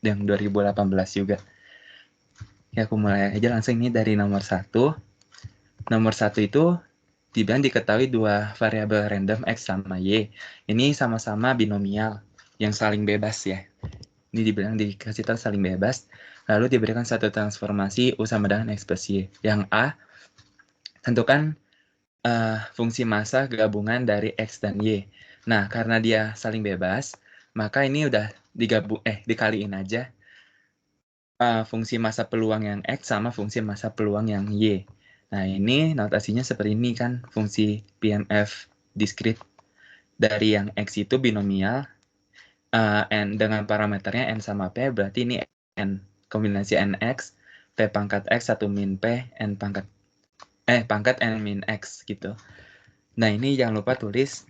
yang 2018 juga. Ya aku mulai aja langsung ini dari nomor 1. Nomor 1 itu dibilang diketahui dua variabel random X sama Y. Ini sama-sama binomial yang saling bebas ya. Ini dibilang dikasih tahu saling bebas. Lalu diberikan satu transformasi U sama dengan X plus Y. Yang A, tentukan fungsi massa gabungan dari X dan Y. Nah, karena dia saling bebas, maka ini udah dikaliin aja fungsi massa peluang yang X sama fungsi massa peluang yang Y. Nah, ini notasinya seperti ini kan, fungsi PMF discrete dari yang X itu binomial, N dengan parameternya N sama P, berarti ini N kombinasi NX, P pangkat X 1 min P, N pangkat N min X gitu. Nah, ini jangan lupa tulis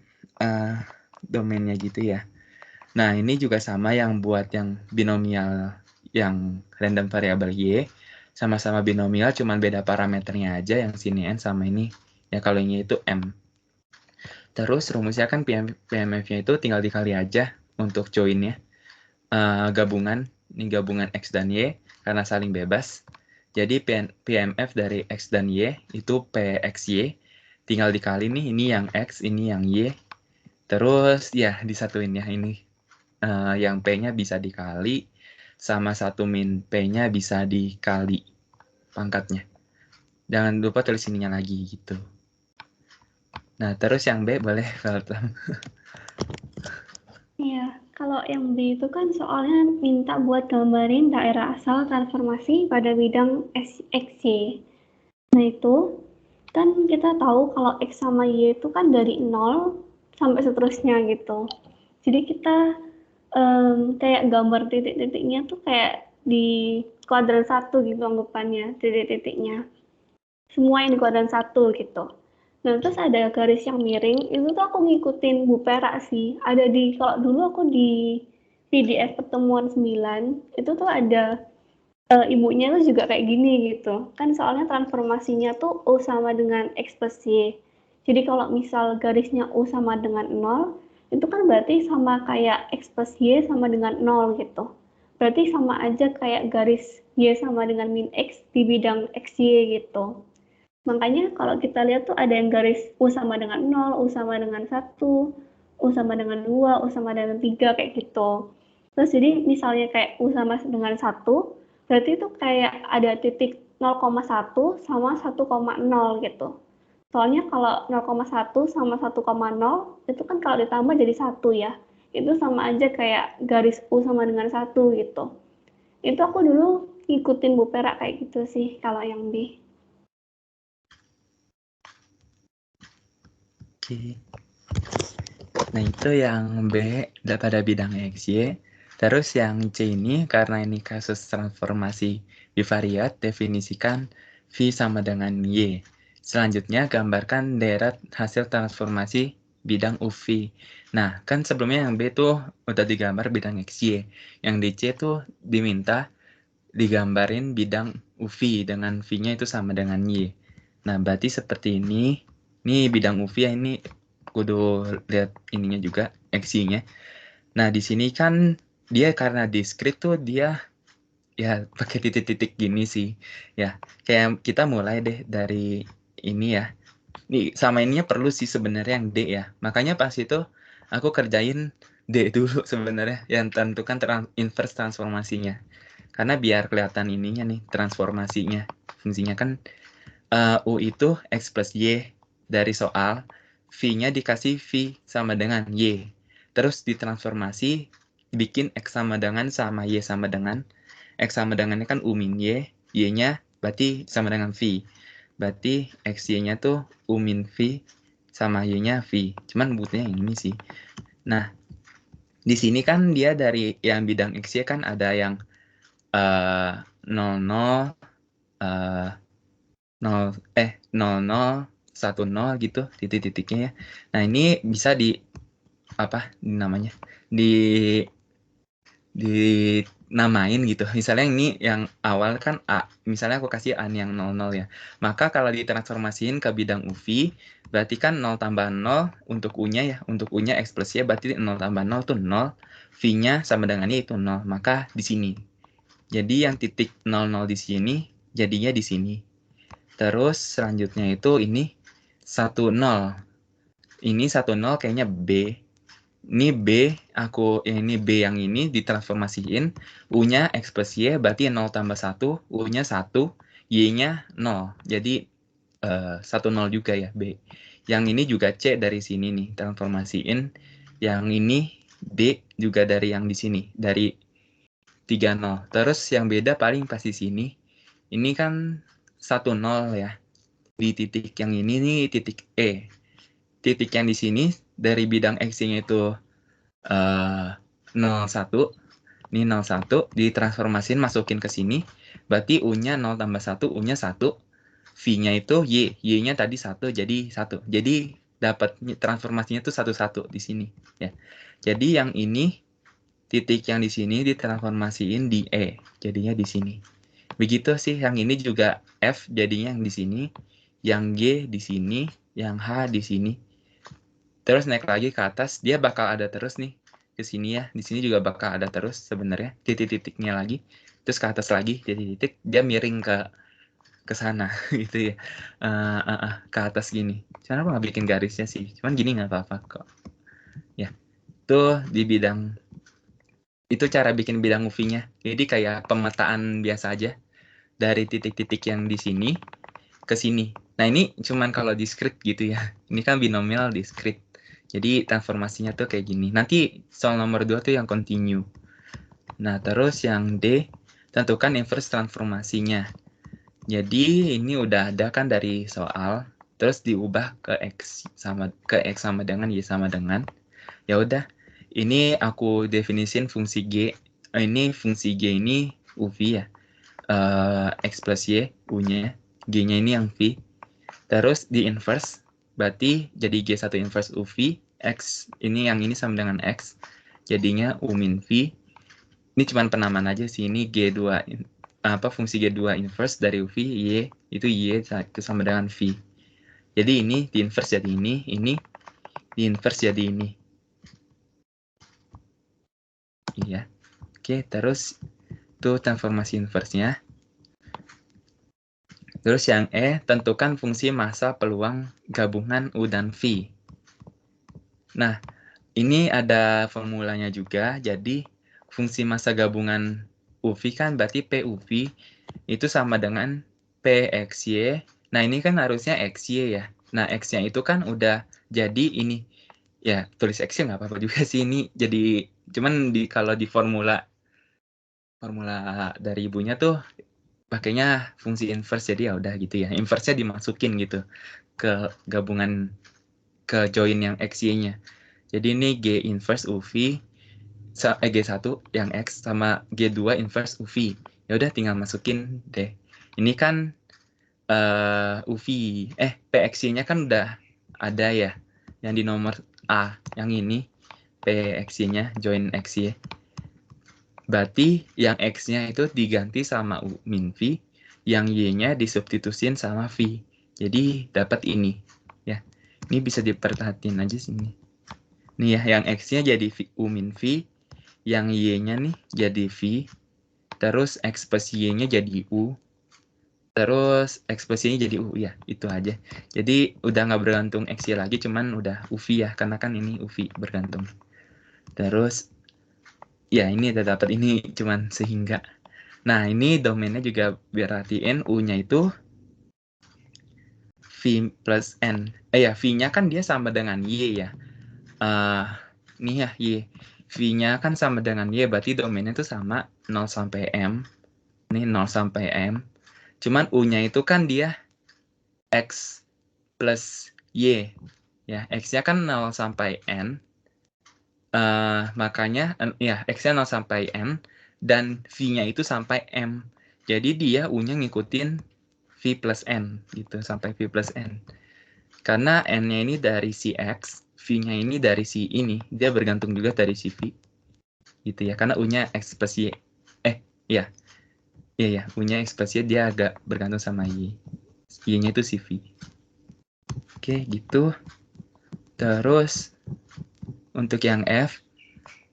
domainnya gitu ya. Nah, ini juga sama yang buat yang binomial yang random variable Y, sama-sama binomial, cuman beda parameternya aja, yang sini N sama ini. Ya, kalau ini itu M. Terus rumusnya kan PMF-nya itu tinggal dikali aja untuk join-nya. Gabungan, ini gabungan X dan Y, karena saling bebas. Jadi PMF dari X dan Y itu PXY, tinggal dikali nih, ini yang X, ini yang Y. Terus ya disatuin ya, ini yang P-nya bisa dikali, sama 1 min P-nya bisa dikali pangkatnya. Jangan lupa tulis ininya lagi gitu. Nah, terus yang B boleh Veltam. Iya, kalau yang B itu kan soalnya minta buat gambarin daerah asal transformasi pada bidang XY. Nah itu, kan kita tahu kalau X sama Y itu kan dari 0 sampai seterusnya gitu. Jadi kita kayak gambar titik-titiknya tuh kayak di kuadran 1 gitu anggapannya, titik-titiknya. Semua yang di kuadran 1 gitu. Nah, terus ada garis yang miring, itu tuh aku ngikutin Bu Perak sih. Ada kalau dulu aku di PDF pertemuan 9, itu tuh ada ibunya tuh juga kayak gini gitu. Kan soalnya transformasinya tuh U sama dengan X plus Y. Jadi kalau misal garisnya U sama dengan 0, itu kan berarti sama kayak X plus Y sama dengan 0 gitu. Berarti sama aja kayak garis Y sama dengan min X di bidang XY gitu. Makanya kalau kita lihat tuh ada yang garis U sama dengan 0, U sama dengan 1, U sama dengan 2, U sama dengan 3 kayak gitu. Terus jadi misalnya kayak U sama dengan 1, berarti itu kayak ada titik 0,1 sama 1,0 gitu. Soalnya kalau 0,1 sama 1,0 itu kan kalau ditambah jadi 1 ya. Itu sama aja kayak garis U sama dengan 1 gitu. Itu aku dulu ngikutin Bu Perak kayak gitu sih kalau yang B. Oke. Nah, itu yang B pada bidang XY. Terus yang C ini, karena ini kasus transformasi bivariat, definisikan V sama dengan Y. Selanjutnya, gambarkan deret hasil transformasi bidang UV. Nah, kan sebelumnya yang B tuh udah digambar bidang XY. Yang di C tuh diminta digambarin bidang UV dengan V-nya itu sama dengan Y. Nah, berarti seperti ini. Ini bidang UV ya, ini kudu lihat ininya juga, XY-nya. Nah, di sini kan dia karena diskrit tuh dia ya pakai titik-titik gini sih. Ya, kayak kita mulai deh dari ini ya. Nih, sama ininya perlu sih sebenarnya yang D ya. Makanya pas itu aku kerjain D dulu sebenarnya, yang tentukan inverse transformasinya. Karena biar kelihatan ininya nih, transformasinya. Fungsinya kan U itu X plus Y dari soal, V-nya dikasih V sama dengan Y. Terus ditransformasi, bikin X sama Y sama dengan. X sama dengannya kan U min Y, Y-nya berarti sama dengan V. Berarti XY-nya tuh U min V sama Y-nya V. Cuman butuhnya yang ini sih. Nah, di sini kan dia dari yang bidang XY kan ada yang 00, 00, 10 gitu titik-titiknya ya. Nah, ini bisa namanya dinamain gitu. Misalnya ini yang awal kan A. Misalnya aku kasih A yang 00 ya. Maka kalau ditransformasiin ke bidang UV, berarti kan 0 tambah 0 untuk U-nya ya. Untuk U-nya X plus Y berarti 0 tambah 0 itu 0. V-nya sama dengan Y itu 0, maka di sini. Jadi yang titik 00 di sini, jadinya di sini. Terus selanjutnya itu ini 10. Ini 10 kayaknya B. Ini B, ini B yang ini ditransformasiin, U-nya X plus Y, berarti 0 tambah 1, U-nya 1, Y-nya 0. Jadi 10 juga ya, B. Yang ini juga C dari sini nih, transformasiin. Yang ini D juga dari yang di sini, dari 30. Terus yang beda paling pasti sini. Ini kan 10 ya. Di titik yang ini nih titik E. Titik yang di sini dari bidang X-nya itu 01. Ini 01 ditransformasiin masukin ke sini. Berarti U-nya 0 tambah 1, U-nya 1. V-nya itu Y. Y-nya tadi 1 jadi 1. Jadi dapat transformasinya itu 1 di sini ya. Jadi yang ini titik yang di sini ditransformasiin di E. Jadinya di sini. Begitu sih, yang ini juga F jadinya yang di sini, yang G di sini, yang H di sini. Terus naik lagi ke atas, dia bakal ada terus nih ke sini ya. Di sini juga bakal ada terus sebenarnya titik-titiknya lagi. Terus ke atas lagi titik-titik, dia miring ke sana gitu ya. Ke atas gini. Cara nggak bikin garisnya sih, cuman gini nggak apa-apa kok. Ya, tuh di bidang itu cara bikin bidang UV-nya. Jadi kayak pemetaan biasa aja dari titik-titik yang di sini ke sini. Nah, ini cuman kalau discrete gitu ya. Ini kan binomial discrete. Jadi transformasinya tuh kayak gini. Nanti soal nomor 2 tuh yang continue. Nah, terus yang D, tentukan inverse transformasinya. Jadi ini udah ada kan dari soal, terus diubah ke X sama dengan Y sama dengan. Ya udah, ini aku definisin fungsi G. Ini fungsi G ini UV ya. X plus Y, U-nya. G-nya ini yang V. Terus di inverse, berarti jadi G1 inverse UV, X ini yang ini sama dengan X, jadinya U min V. Ini cuma penamaan aja sih, ini G2, fungsi G2 inverse dari UV, Y, itu Y itu sama dengan V. Jadi ini di inverse jadi ini di inverse jadi ini. Iya. Oke, terus itu transformasi inverse-nya. Terus yang E, tentukan fungsi massa peluang gabungan U dan V. Nah, ini ada formulanya juga, jadi fungsi massa gabungan UV kan berarti PUV itu sama dengan PXY. Nah, ini kan harusnya XY ya. Nah, X-nya itu kan udah jadi ini. Ya, tulis X-nya nggak apa-apa juga sih ini. Jadi, cuman kalau di formula dari ibunya tuh pakainya fungsi inverse, jadi ya udah gitu ya. Inverse-nya dimasukin gitu ke gabungan, ke join yang XY-nya. Jadi ini G inverse UV G1 yang X sama G2 inverse UV. Ya udah tinggal masukin deh. Ini kan UV PXY-nya kan udah ada ya. Yang di nomor A, yang ini PXY-nya join XY. Berarti yang X-nya itu diganti sama U min V, yang Y-nya disubstitusin sama V. Jadi dapat ini ya. Ini bisa diperhatiin aja sini. Nih ya, yang X-nya jadi U min V, yang Y-nya nih jadi V, terus X plus Y-nya jadi U, terus X plus Y-nya jadi U, ya itu aja. Jadi udah nggak bergantung X-Y lagi, cuman udah UV ya, karena kan ini UV bergantung. Terus, ya ini udah dapat ini cuman sehingga. Nah, ini domainnya juga berartiin U-nya itu V plus N. Ya, V-nya kan dia sama dengan Y ya. Nih ya, Y. V-nya kan sama dengan Y, berarti domainnya itu sama 0 sampai M. Ini 0 sampai M. Cuman U-nya itu kan dia X plus Y. Ya, X-nya kan 0 sampai N. Makanya, ya, X-nya 0 sampai N. Dan V-nya itu sampai M. Jadi dia U-nya ngikutin V plus N. Gitu, sampai V plus N. Karena N-nya ini dari si X, V-nya ini dari si ini. Dia bergantung juga dari si V. Gitu ya, karena U-nya X plus Y. Iya. Iya, U-nya X plus Y dia agak bergantung sama Y. Y-nya itu si V. Oke, gitu. Terus, untuk yang F,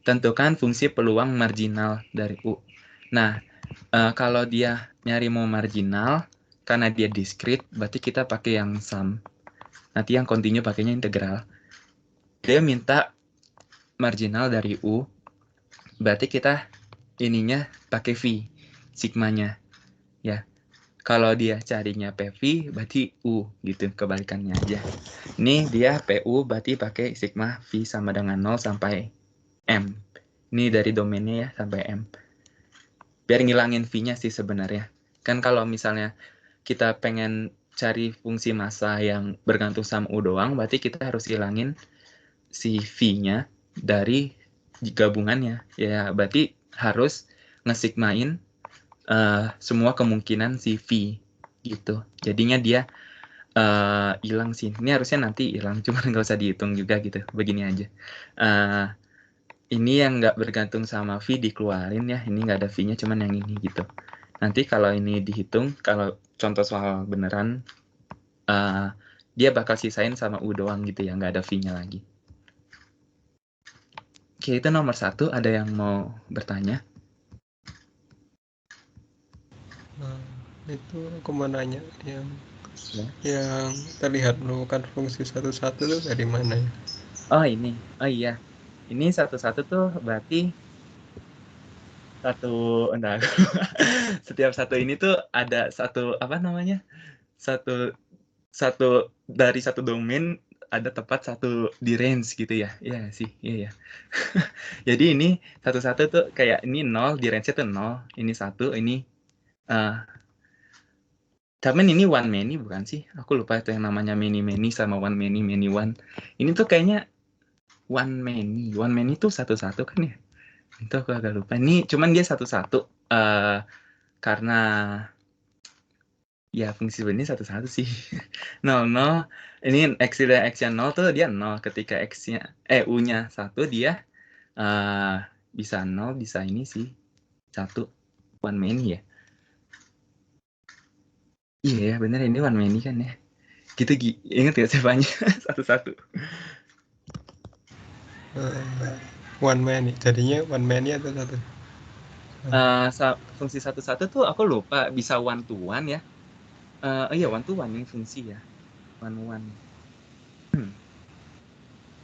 tentukan fungsi peluang marginal dari U. Nah, kalau dia nyari mau marginal, karena dia discrete, berarti kita pakai yang sum. Nanti yang continue pakainya integral. Dia minta marginal dari U, berarti kita ininya pakai V, sigmanya. Ya, kalau dia carinya PV, berarti U, gitu, kebalikannya aja. Ini dia PU, berarti pakai sigma V sama dengan 0 sampai M. Ini dari domainnya ya, sampai M. Biar ngilangin V-nya sih sebenarnya. Kan kalau misalnya kita pengen cari fungsi massa yang bergantung sama U doang, berarti kita harus hilangin si V-nya dari gabungannya. Ya, berarti harus ngesigmain semua kemungkinan si V gitu. Jadinya dia hilang sih. Ini harusnya nanti hilang, cuma nggak usah dihitung juga gitu. Begini aja. Ini yang nggak bergantung sama V dikeluarin ya. Ini nggak ada V-nya, cuman yang ini gitu. Nanti kalau ini dihitung, kalau contoh soal beneran, dia bakal sisain sama U doang gitu ya, nggak ada V-nya lagi. Oke, itu nomor 1. Ada yang mau bertanya? Nah, itu aku mau nanya yang terlihat menemukan fungsi satu-satu itu dari mana ya? Oh ini, oh iya, ini satu-satu tuh berarti entar setiap satu ini tuh ada satu apa namanya, satu dari satu domain ada tepat satu di range gitu ya. Iya sih, iya ya. Jadi ini satu-satu tuh kayak ini 0, di range-nya tuh 0, ini 1, ini cuman ini one many bukan sih? Aku lupa itu yang namanya many many sama one many many one. Ini tuh kayaknya one many tuh satu-satu kan ya? Itu aku agak lupa. Ini cuman dia satu-satu karena ya fungsi sebenarnya satu-satu sih. 0, 0. Ini X dan X-nya 0 tuh dia 0. Ketika X-nya, U-nya 1 dia bisa 0, bisa ini sih. 1. One many ya. Iya ya, bener ini one many kan ya. Gitu, inget gak siapanya? Satu-satu. One man, jadinya one man atau satu? Fungsi satu-satu tuh aku lupa, bisa one to one ya. Iya one to one ini fungsi ya. One one.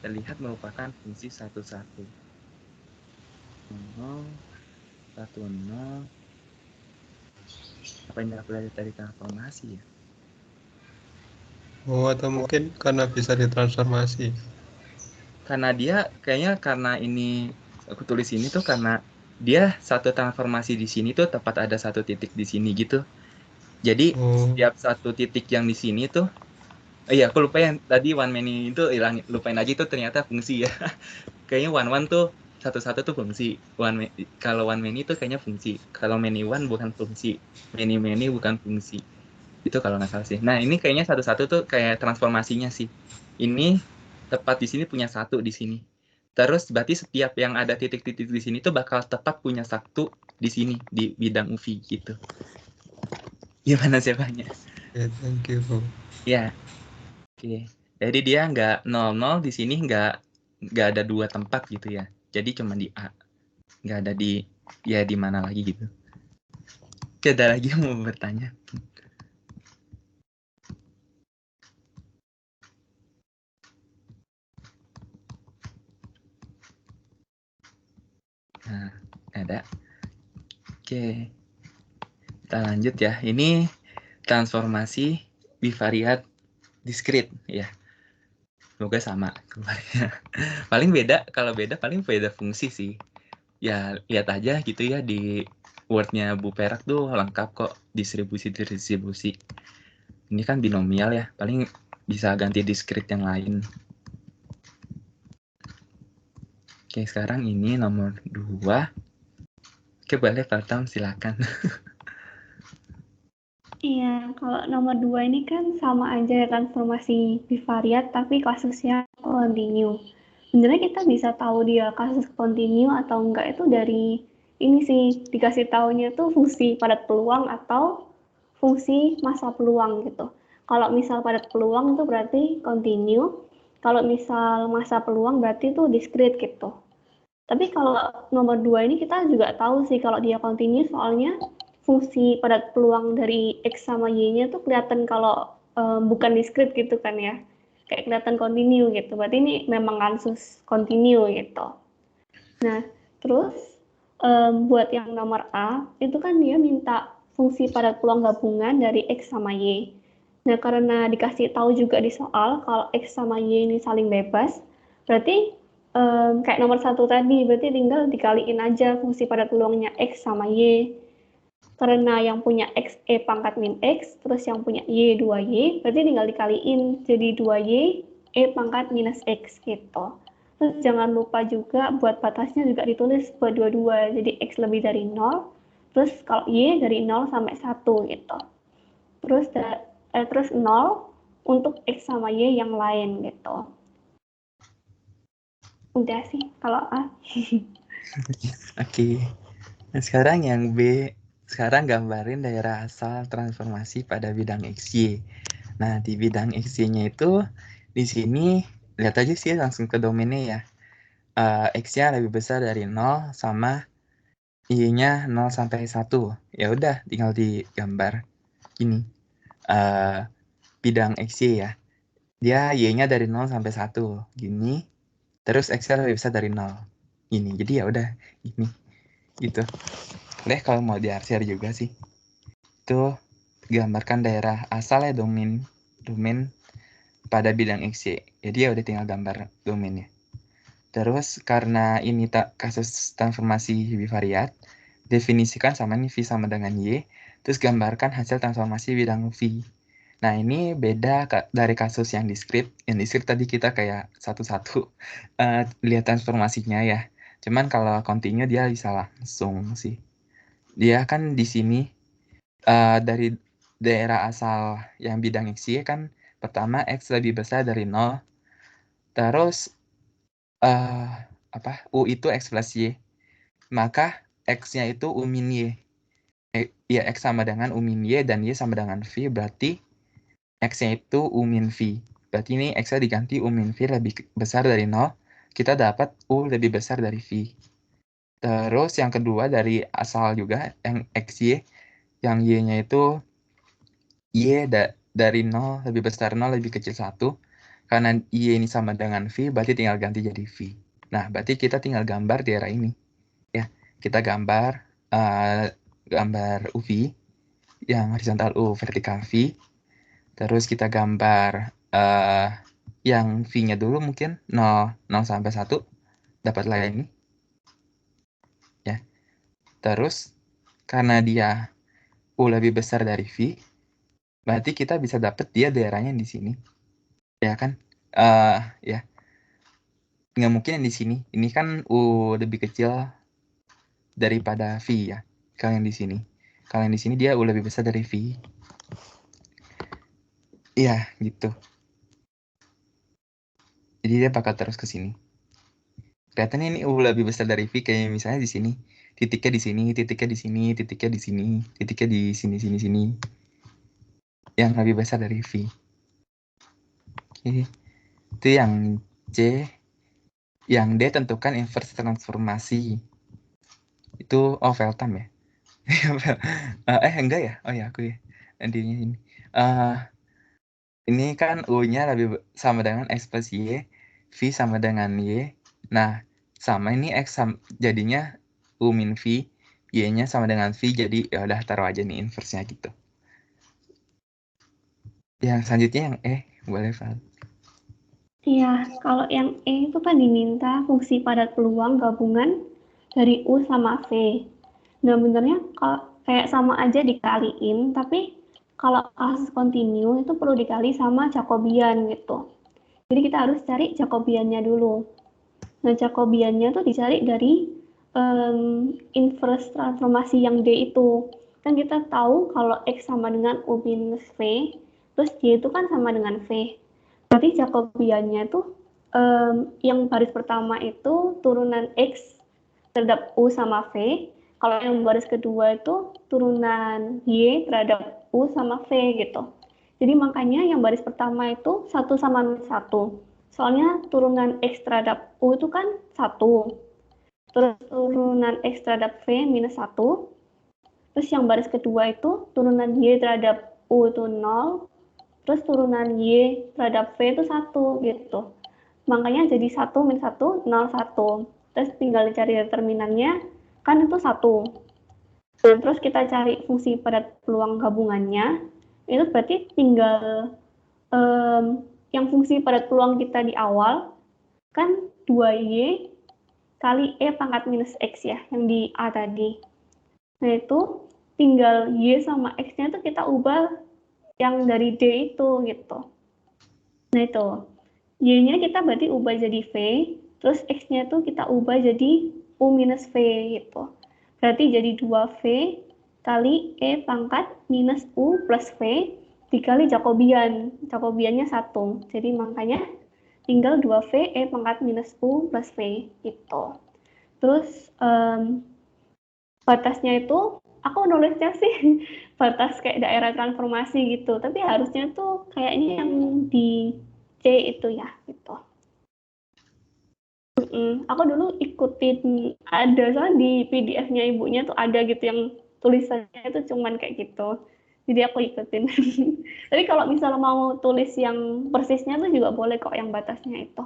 Terlihat merupakan fungsi satu-satu. 0, 1, 0. Apa yang belajar dari transformasi ya? Oh, atau mungkin karena bisa ditransformasi. Karena dia kayaknya karena ini aku tulis ini tuh karena dia satu transformasi di sini tuh tepat ada satu titik di sini gitu. Jadi setiap satu titik yang di sini tuh, iya aku lupa yang tadi one many itu lupain aja itu ternyata fungsi ya. Kayaknya one one tuh satu-satu tuh fungsi. Kalau one many itu kayaknya fungsi. Kalau many one bukan fungsi. Many many bukan fungsi. Itu kalau nggak salah sih. Nah ini kayaknya satu-satu tuh kayak transformasinya sih. Ini tepat di sini punya satu di sini. Terus berarti setiap yang ada titik-titik di sini tuh bakal tepat punya satu di sini di bidang UV gitu. Gimana siapanya? Ya, thank you. Ya. Oke. Jadi dia nggak 00 di sini nggak ada dua tempat gitu ya. Jadi cuma di A. Nggak ada di ya di mana lagi gitu. Oke, ada lagi yang mau bertanya? Nah, ada. Oke. Kita lanjut ya. Ini transformasi bivariat discrete ya. Semoga sama kemarinnya. Paling beda, kalau beda paling beda fungsi sih. Ya lihat aja gitu ya di Word-nya Bu Perak tuh lengkap kok distribusi. Ini kan binomial ya, paling bisa ganti discrete yang lain. Oke, sekarang ini nomor 2. Oke, boleh Pak silakan. Iya, kalau nomor 2 ini kan sama aja transformasi bivariat, tapi kasusnya kontinu. Sebenarnya kita bisa tahu dia kasus kontinu atau enggak itu dari ini sih, dikasih tahunya tuh fungsi padat peluang atau fungsi massa peluang gitu. Kalau misal padat peluang itu berarti kontinu, kalau misal massa peluang berarti itu discrete gitu. Tapi kalau nomor 2 ini kita juga tahu sih kalau dia continue, soalnya fungsi padat peluang dari X sama Y-nya tuh kelihatan kalau bukan discrete gitu kan ya. Kayak kelihatan continue gitu. Berarti ini memang kasus continue gitu. Nah, terus buat yang nomor A, itu kan dia minta fungsi padat peluang gabungan dari X sama Y. Nah, karena dikasih tahu juga di soal kalau X sama Y ini saling bebas, berarti kayak nomor 1 tadi, berarti tinggal dikaliin aja fungsi padat peluangnya X sama Y. Karena yang punya X E pangkat min X, terus yang punya Y 2Y, berarti tinggal dikaliin jadi 2Y E pangkat minus X gitu. Terus jangan lupa juga buat batasnya juga ditulis buat dua-dua, jadi X lebih dari 0, terus kalau Y dari 0 sampai 1 gitu. Terus 0 untuk X sama Y yang lain gitu. Udah sih kalau A. Oke. Nah, sekarang yang B. Sekarang gambarin daerah asal transformasi pada bidang XY. Nah, di bidang XY-nya itu, di sini, lihat aja sih langsung ke domainnya ya. X-nya lebih besar dari 0 sama Y-nya 0 sampai 1. Ya udah, tinggal digambar. Gini, bidang XY ya. Dia Y-nya dari 0 sampai 1. Gini, terus X-nya lebih besar dari 0. Gini, jadi ya udah, gini. Gitu. Deh kalau mau diarsir juga sih. Itu gambarkan daerah asal ya, domain pada bidang XY. Jadi ya udah tinggal gambar domainnya. Terus karena ini kasus transformasi bivariat, definisikan sama ini V sama dengan Y, terus gambarkan hasil transformasi bidang V. Nah, ini beda dari kasus yang discrete. Yang discrete tadi kita kayak satu-satu lihat transformasinya ya. Cuman kalau continue dia bisa langsung sih. Dia kan di sini dari daerah asal yang bidang XY kan pertama X lebih besar dari 0. Terus U itu X plus Y. Maka X-nya itu U min Y. Ya, X sama dengan U min Y dan Y sama dengan V, berarti X-nya itu U min V. Berarti ini X-nya diganti U min V lebih besar dari 0. Kita dapat U lebih besar dari V. Terus yang kedua dari asal juga, yang XY, yang Y-nya itu Y dari 0 lebih besar 0 lebih kecil 1. Karena Y ini sama dengan V, berarti tinggal ganti jadi V. Nah, berarti kita tinggal gambar daerah ini. Ya, kita gambar UV yang horizontal U, vertikal V. Terus kita gambar yang V-nya dulu mungkin 0 sampai 1. Dapatlah ini. Ya. Terus karena dia U lebih besar dari V, berarti kita bisa dapat dia daerahnya di sini. Ya kan? Ya. Nggak mungkin yang di sini. Ini kan U lebih kecil daripada V ya. Kalau yang di sini. Kalau yang di sini dia U lebih besar dari V. Iya, gitu. Jadi dia bakal terus ke sini. Kelihatannya ini U lebih besar dari V, kayak misalnya di sini. Titiknya di sini, titiknya di sini, titiknya di sini, titiknya di sini, sini, sini. Yang lebih besar dari V. Oke. Itu yang C. Yang D tentukan inverse transformasi. Itu Feltham ya? Enggak ya? Oh ya, aku ya. D-nya ini. Ini kan U-nya lebih sama dengan X plus Y, V sama dengan Y. Nah, sama ini X jadinya U min V, Y-nya sama dengan V, jadi ya udah taruh aja nih inverse-nya gitu. Yang selanjutnya yang boleh Val. Iya, kalau yang E itu kan diminta fungsi padat peluang gabungan dari U sama V. Nah, benernya kayak sama aja dikaliin, tapi kalau kasus kontinu itu perlu dikali sama Jacobian gitu. Jadi kita harus cari Jacobiannya dulu. Nah, Jacobiannya tuh dicari dari inverse transformasi yang D itu. Kan kita tahu kalau X sama dengan U minus V, terus Y itu kan sama dengan V. Berarti Jacobiannya tuh yang baris pertama itu turunan X terhadap U sama V. Kalau yang baris kedua itu turunan Y terhadap U sama V gitu. Jadi makanya yang baris pertama itu 1 sama 1. Soalnya turunan X terhadap U itu kan 1. terus turunan X terhadap V minus 1, terus yang baris kedua itu turunan Y terhadap U itu 0, terus turunan Y terhadap V itu 1 gitu. Makanya jadi 1 minus 1, 0, 1. Terus tinggal cari determinannya, kan itu 1. Nah, terus kita cari fungsi padat peluang gabungannya, itu berarti tinggal yang fungsi padat peluang kita di awal, kan 2Y kali E pangkat minus X ya, yang di A tadi. Nah, itu tinggal Y sama X-nya itu kita ubah yang dari D itu gitu. Nah, itu. Y-nya kita berarti ubah jadi V, terus X-nya itu kita ubah jadi U minus V gitu. Berarti jadi 2V kali E pangkat minus U plus V dikali Jacobian. Jacobiannya 1. Jadi makanya tinggal 2V E pangkat minus U plus V gitu. Terus batasnya itu, aku nulisnya sih batas kayak daerah transformasi gitu. Tapi harusnya tuh kayaknya yang di C itu ya gitu. Aku dulu ikutin, ada soalnya di PDF-nya ibunya tuh ada gitu yang tulisannya itu cuman kayak gitu. Jadi aku ikutin. Tapi kalau misalnya mau tulis yang persisnya tuh juga boleh kok yang batasnya itu.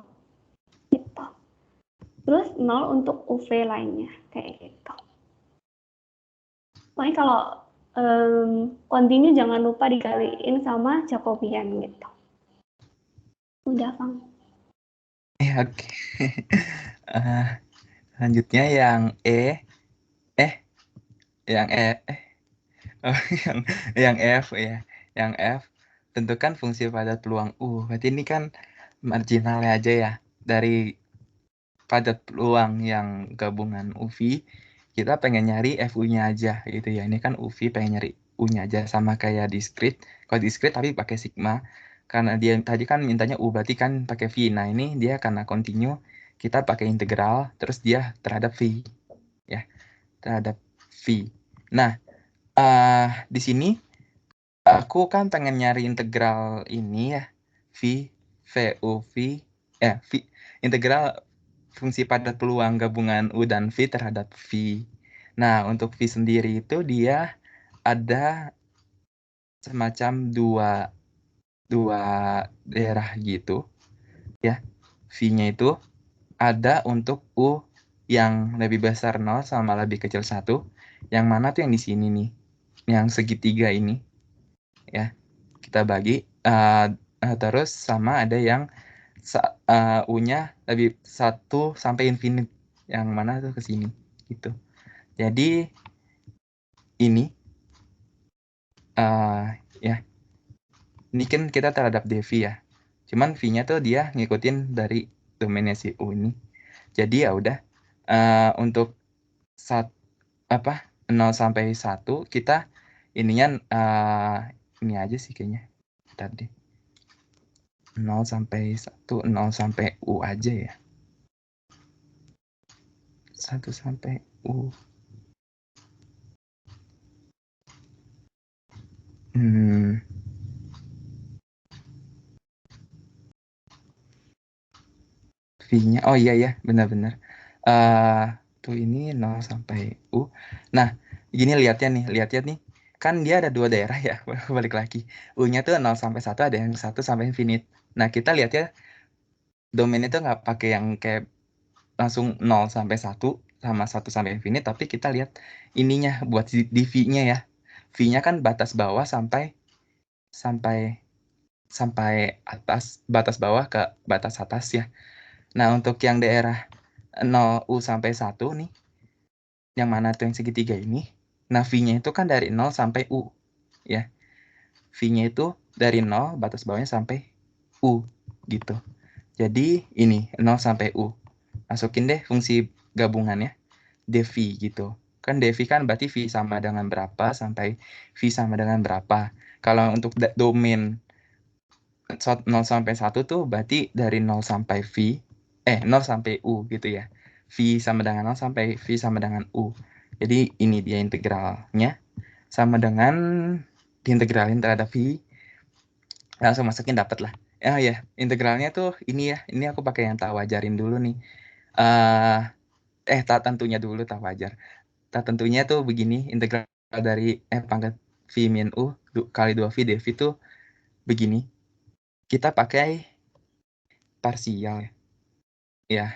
Gitu. Terus 0 untuk UV lainnya kayak gitu. Pokoknya kalau continue jangan lupa dikaliin sama Jacobian gitu. Udah, Fang. Oke. Selanjutnya yang yang F ya. Yang F, tentukan fungsi padat peluang U. Berarti ini kan marginalnya aja ya. Dari padat peluang yang gabungan UV, kita pengen nyari FU-nya aja gitu ya. Ini kan UV pengen nyari U-nya aja, sama kayak discrete. Kalau discrete tapi pakai sigma. Karena dia tadi kan mintanya U, berarti kan pakai V. Nah, ini dia karena continue, kita pakai integral, terus dia terhadap V. Ya, terhadap V. Nah, di sini aku kan pengen nyari integral ini ya, V, integral fungsi padat peluang gabungan U dan V terhadap V. Nah, untuk V sendiri itu dia ada semacam dua daerah gitu ya. V-nya itu ada untuk U yang lebih besar 0 sama lebih kecil 1. Yang mana tuh yang di sini nih, yang segitiga ini ya. Kita bagi terus sama ada yang U-nya lebih 1 sampai infinite, yang mana tuh ke sini gitu. Jadi ini ya, ini kan kita terhadap dv ya. Cuman V-nya tuh dia ngikutin dari domainnya si U ini. Jadi ya udah, untuk 0 sampai 1 kita ininya ini aja sih kayaknya. Tadi 0 sampai 1, 0 sampai U aja ya. 1 sampai U. V-nya, oh iya ya, benar-benar. Tuh ini 0 sampai U. Nah, gini lihatnya nih. Kan dia ada dua daerah ya, balik lagi. U-nya tuh 0 sampai 1, ada yang 1 sampai infinite. Nah, kita lihat ya, domain itu nggak pakai yang kayak langsung 0 sampai 1 sama 1 sampai infinite, tapi kita lihat ininya buat di V-nya ya. V-nya kan batas bawah sampai atas, batas bawah ke batas atas ya. Nah, untuk yang daerah 0U sampai 1 nih, yang mana tuh yang segitiga ini, nah V-nya itu kan dari 0 sampai U ya. V-nya itu dari 0, batas bawahnya sampai U gitu. Jadi ini 0 sampai U. Masukin deh fungsi gabungannya dv gitu. Kan dv kan berarti V sama dengan berapa sampai V sama dengan berapa. Kalau untuk domain 0 sampai 1 tuh berarti dari 0 sampai 0 sampai U gitu ya. V sama dengan 0 sampai V sama dengan U. Jadi ini dia integralnya. Sama dengan diintegralin terhadap V. Langsung masukin dapat lah. Ya, integralnya tuh ini ya. Ini aku pakai yang tak wajarin dulu nih. tak tentunya dulu, tak wajar. Tak tentunya tuh begini, integral dari pangkat V min U kali 2V dV itu begini. Kita pakai parsial ya.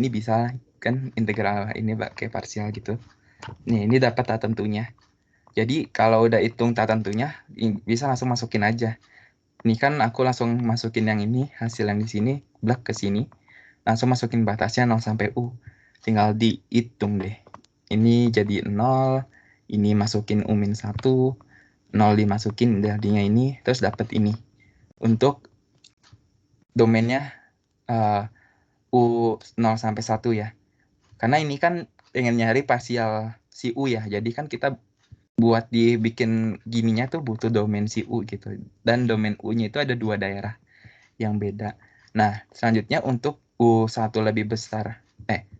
Ini bisa kan integral ini pakai parsial gitu. Nih, ini dapat tak tentunya. Jadi kalau udah hitung tak tentunya, bisa langsung masukin aja. Ini kan aku langsung masukin yang ini, hasil yang di sini, blak ke sini. Langsung masukin batasnya 0 sampai U. Tinggal dihitung deh. Ini jadi 0, ini masukin U-1, 0 dimasukin jadinya ini, terus dapat ini. Untuk domainnya U0 sampai 1 ya. Karena ini kan pengen nyari parsial si U ya. Jadi kan kita buat dibikin gininya tuh butuh domain si U gitu. Dan domain U-nya itu ada 2 daerah yang beda. Nah, selanjutnya untuk U1 lebih besar.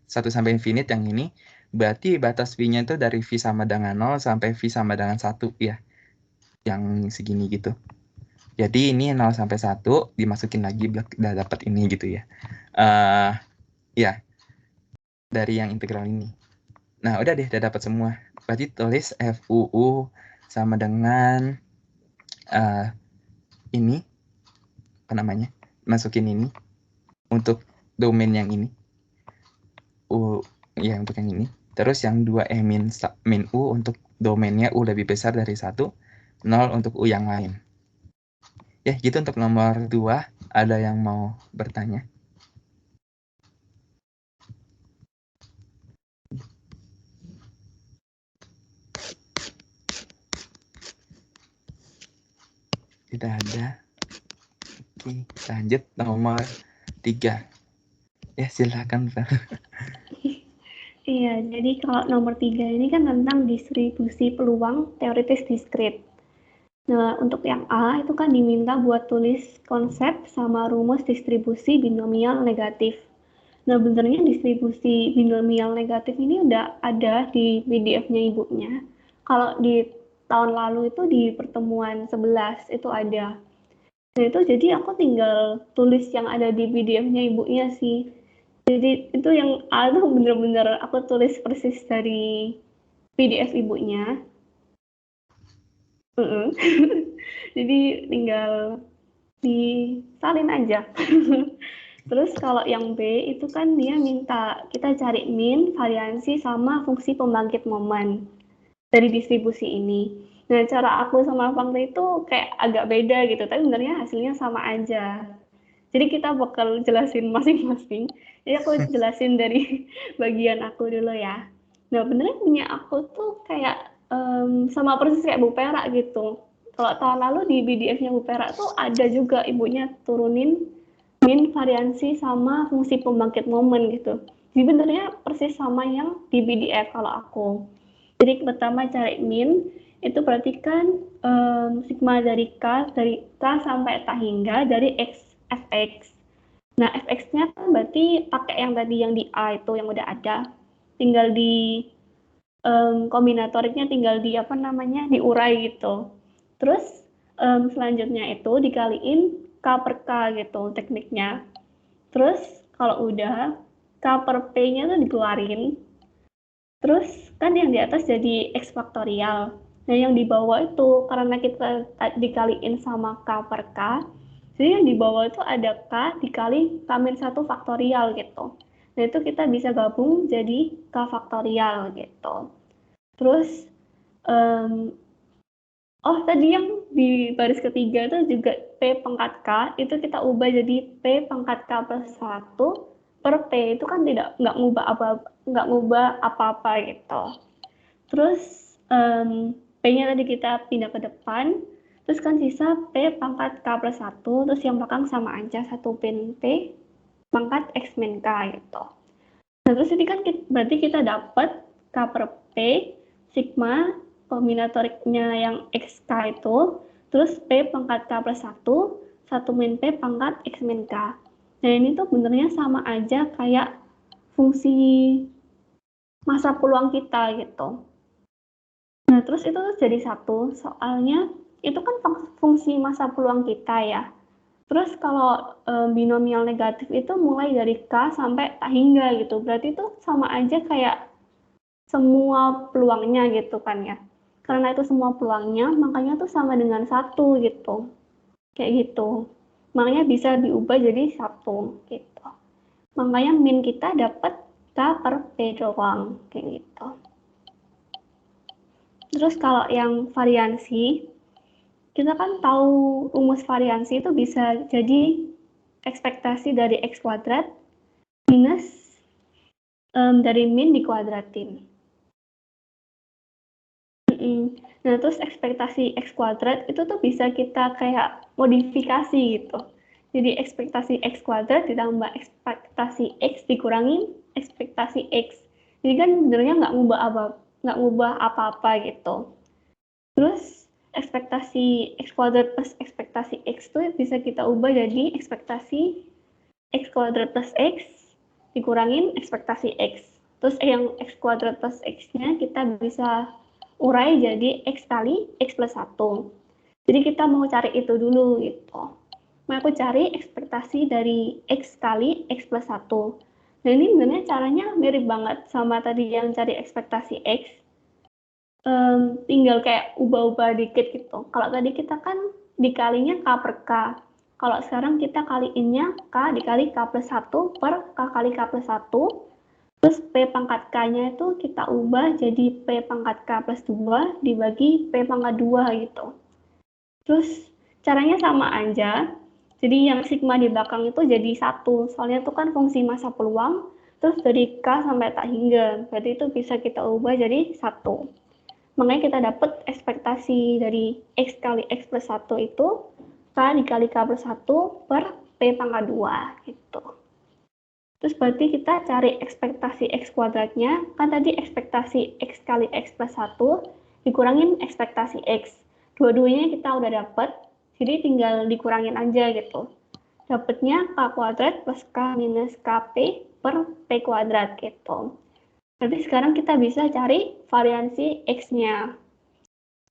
1 sampai infinite yang ini, berarti batas V-nya itu dari V sama dengan 0 sampai V sama dengan 1 ya. Yang segini gitu. Jadi ini 0 sampai 1 dimasukin lagi udah dapat ini gitu ya. Ya, dari yang integral ini. Nah, udah deh, udah dapat semua. Berarti tulis FUU sama dengan ini, apa namanya, masukin ini untuk domain yang ini. Ya, untuk yang ini. Terus yang 2 min U untuk domainnya U lebih besar dari 1, 0 untuk U yang lain. Ya, gitu untuk nomor 2. Ada yang mau bertanya? Tidak ada. Oke, lanjut nomor 3. Ya, silakan. Iya, jadi kalau nomor 3 ini kan tentang distribusi peluang teoritis diskrit. Nah, untuk yang A itu kan diminta buat tulis konsep sama rumus distribusi binomial negatif. Nah, benernya distribusi binomial negatif ini udah ada di PDF-nya ibunya. Kalau di tahun lalu itu di pertemuan 11 itu ada. Nah, itu jadi aku tinggal tulis yang ada di PDF-nya ibunya sih. Jadi itu yang A tuh bener-bener aku tulis persis dari PDF ibunya. Jadi tinggal disalin aja. Terus kalau yang B itu kan dia minta kita cari min, variansi, sama fungsi pembangkit momen dari distribusi ini. Nah, cara aku sama Fangri itu kayak agak beda gitu, tapi sebenarnya hasilnya sama aja. Jadi kita bakal jelasin masing-masing. Jadi aku jelasin dari bagian aku dulu ya. Nah, benernya punya aku tuh kayak sama persis kayak Bu Perak gitu. Kalau tahun lalu di PDF-nya Bu Perak tuh ada juga ibunya turunin min, variansi, sama fungsi pembangkit momen gitu. Jadi benernya persis sama yang di PDF kalau aku. Jadi pertama cari min, itu berarti kan sigma dari K sampai tak hingga dari X fx. Nah, fx-nya kan berarti pakai yang tadi yang di A itu yang udah ada. Tinggal di kombinatoriknya tinggal di apa namanya diurai gitu. Terus selanjutnya itu dikaliin K per K gitu tekniknya. Terus kalau udah K per P-nya tuh dikeluarin. Terus kan yang di atas jadi X faktorial. Nah, yang di bawah itu karena kita dikaliin sama K per K, jadi yang di bawah itu ada K dikali K-1 faktorial gitu. Nah, itu kita bisa gabung jadi K faktorial gitu. Terus, tadi yang di baris ketiga itu juga P pangkat K, itu kita ubah jadi P pangkat K plus 1 per P, itu kan nggak ngubah apa-apa gitu. Terus, P-nya tadi kita pindah ke depan, terus kan sisa P pangkat K plus 1, terus yang belakang sama aja, 1 min P pangkat X min K gitu. Nah, terus ini kan berarti kita dapat K per P, sigma, kombinatoriknya yang XK itu, terus P pangkat K plus 1, 1 min P pangkat X min K. Nah, ini tuh benernya sama aja kayak fungsi masa peluang kita gitu. Nah, terus itu jadi satu, soalnya itu kan fungsi masa peluang kita ya. Terus kalau binomial negatif itu mulai dari K sampai tak hingga gitu. Berarti itu sama aja kayak semua peluangnya gitu kan ya. Karena itu semua peluangnya, makanya tuh sama dengan 1 gitu. Kayak gitu. Makanya bisa diubah jadi 1 gitu. Makanya min kita dapat K per P doang. Kayak gitu. Terus kalau yang variansi, kita kan tahu rumus variansi itu bisa jadi ekspektasi dari X kuadrat minus dari min dikuadratin. Nah, terus ekspektasi X kuadrat itu tuh bisa kita kayak modifikasi gitu. Jadi ekspektasi X kuadrat ditambah ekspektasi X dikurangin ekspektasi X. Jadi kan sebenarnya nggak ngubah apa-apa gitu. Terus ekspektasi X kuadrat plus ekspektasi X tuh bisa kita ubah jadi ekspektasi X kuadrat plus X dikurangin ekspektasi X. Terus yang X kuadrat plus X-nya kita bisa urai jadi X kali X plus 1. Jadi kita mau cari itu dulu gitu. Mau aku cari ekspektasi dari X kali X plus 1. Nah ini sebenarnya caranya mirip banget sama tadi yang cari ekspektasi X. Tinggal kayak ubah-ubah dikit gitu. Kalau tadi kita kan dikalinya K per K. Kalau sekarang kita kaliinnya K dikali K plus 1 per K kali K plus 1. Terus P pangkat K-nya itu kita ubah jadi P pangkat K plus 2 dibagi P pangkat 2 gitu. Terus caranya sama aja. Jadi yang sigma di belakang itu jadi 1. Soalnya itu kan fungsi massa peluang. Terus dari K sampai tak hingga. Berarti itu bisa kita ubah jadi 1. Makanya kita dapat ekspektasi dari X kali X plus 1 itu K dikali K plus 1 per P pangkat 2 gitu. Terus berarti kita cari ekspektasi X kuadratnya, kan tadi ekspektasi X kali X plus 1 dikurangin ekspektasi X. Dua-duanya kita udah dapat, jadi tinggal dikurangin aja gitu. Dapatnya K kuadrat plus K minus KP per P kuadrat gitu. Berarti sekarang kita bisa cari variansi X-nya.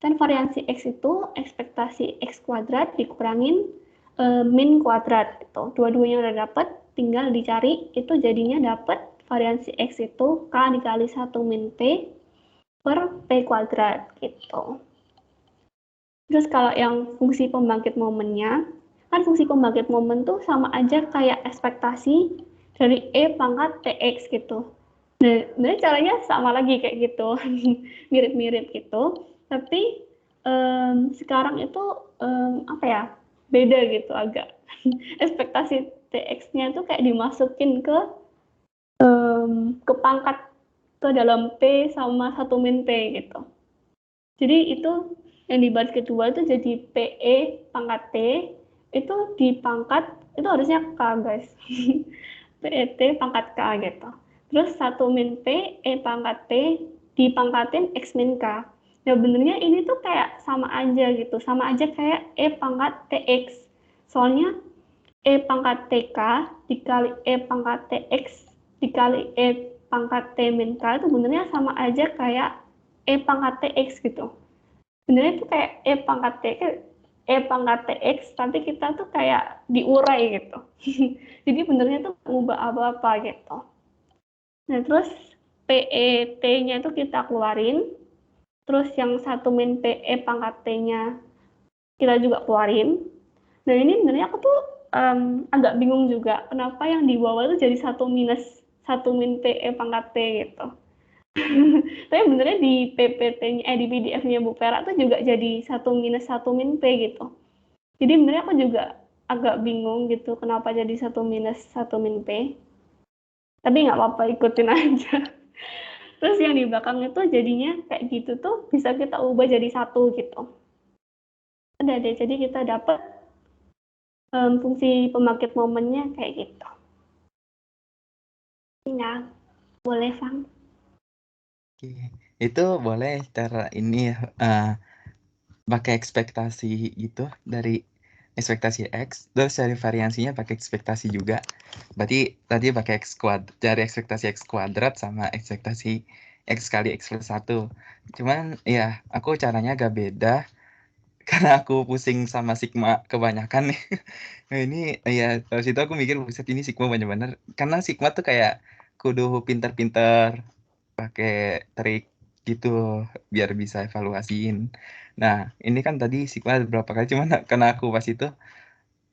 Dan variansi X itu ekspektasi X kuadrat dikurangin min kuadrat. Gitu. Dua-duanya udah dapat, tinggal dicari, itu jadinya dapat variansi X itu K dikali 1 min P per P kuadrat. Gitu. Terus kalau yang fungsi pembangkit momennya, kan fungsi pembangkit momen tuh sama aja kayak ekspektasi dari E pangkat TX gitu. Nah, sebenarnya caranya sama lagi kayak gitu, mirip-mirip gitu. Tapi sekarang itu apa ya, beda gitu agak. Ekspektasi TX-nya tuh kayak dimasukin ke pangkat ke dalam P sama 1 min P gitu. Jadi itu yang di baris kedua itu jadi PE pangkat T itu di pangkat itu harusnya K guys. PET pangkat K gitu. Terus 1 min P E pangkat T dipangkatin X min K. Ya benernya ini tuh kayak sama aja gitu, sama aja kayak E pangkat TX. Soalnya E pangkat TK dikali E pangkat TX dikali E pangkat T min K itu benernya sama aja kayak E pangkat TX gitu. Sebenarnya itu kayak E pangkat TX, tapi kita tuh kayak diurai gitu. Jadi benernya tuh ngubah apa-apa gitu. Nah terus PET-nya itu kita keluarin, terus yang 1 min PE pangkat T-nya kita juga keluarin. Nah ini sebenarnya aku tuh agak bingung juga, kenapa yang di bawah itu jadi 1 minus 1 min PE pangkat T gitu. Tapi benernya di PPT-nya, di PDF-nya Bu Pera tuh juga jadi 1 minus 1 min P gitu. Jadi benernya aku juga agak bingung gitu, kenapa jadi 1 minus 1 min P. Tapi nggak apa-apa, ikutin aja. Terus yang di belakang itu jadinya kayak gitu tuh bisa kita ubah jadi 1 gitu. Udah deh, jadi kita dapat fungsi pembangkit momennya kayak gitu. Ya, boleh Fang. Oke, itu boleh cara ini ya, pakai ekspektasi gitu dari ekspektasi X, terus cari variansinya pakai ekspektasi juga. Berarti tadi pakai cari ekspektasi X kuadrat sama ekspektasi X kali X plus 1. Cuman ya aku caranya agak beda. karena aku pusing sama sigma kebanyakan nih. Nah ini ya dari situ aku mikir buset ini sigma banyak bener. Karena sigma tuh kayak kudu pinter-pinter pakai trik gitu biar bisa evaluasiin. Nah ini kan tadi sigma beberapa kali cuman karena aku pas itu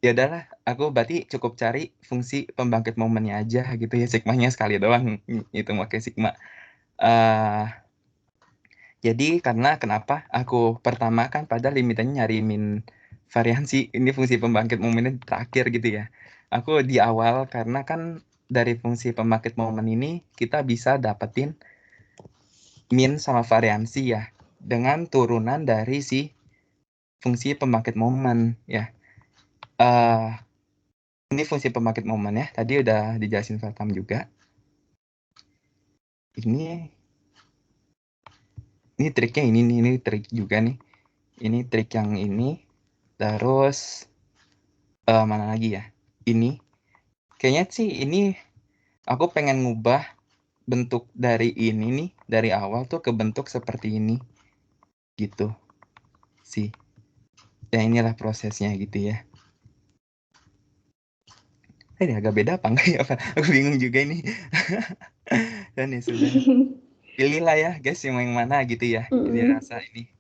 ya udahlah aku berarti cukup cari fungsi pembangkit momennya aja gitu ya, sigmanya sekali doang itu pakai sigma. Jadi karena kenapa aku pertama kan padahal limitannya nyari min variansi, ini fungsi pembangkit momennya terakhir gitu ya. Aku di awal karena kan dari fungsi pembangkit momen ini kita bisa dapetin min sama variansi ya dengan turunan dari si fungsi pembangkit momen ya. Ini fungsi pembangkit momen ya. Tadi udah dijelasin Fatam juga. Ini triknya ini trik juga nih. Ini trik yang ini. Terus mana lagi ya? Ini kayaknya sih ini aku pengen ngubah bentuk dari ini nih dari awal tuh ke bentuk seperti ini gitu sih. Ya inilah prosesnya gitu ya. Ini agak beda apa enggak ya Pak? Aku bingung juga ini. Dan ya sudah. Pilihlah ya guys yang mana gitu ya. Jadi rasa ini.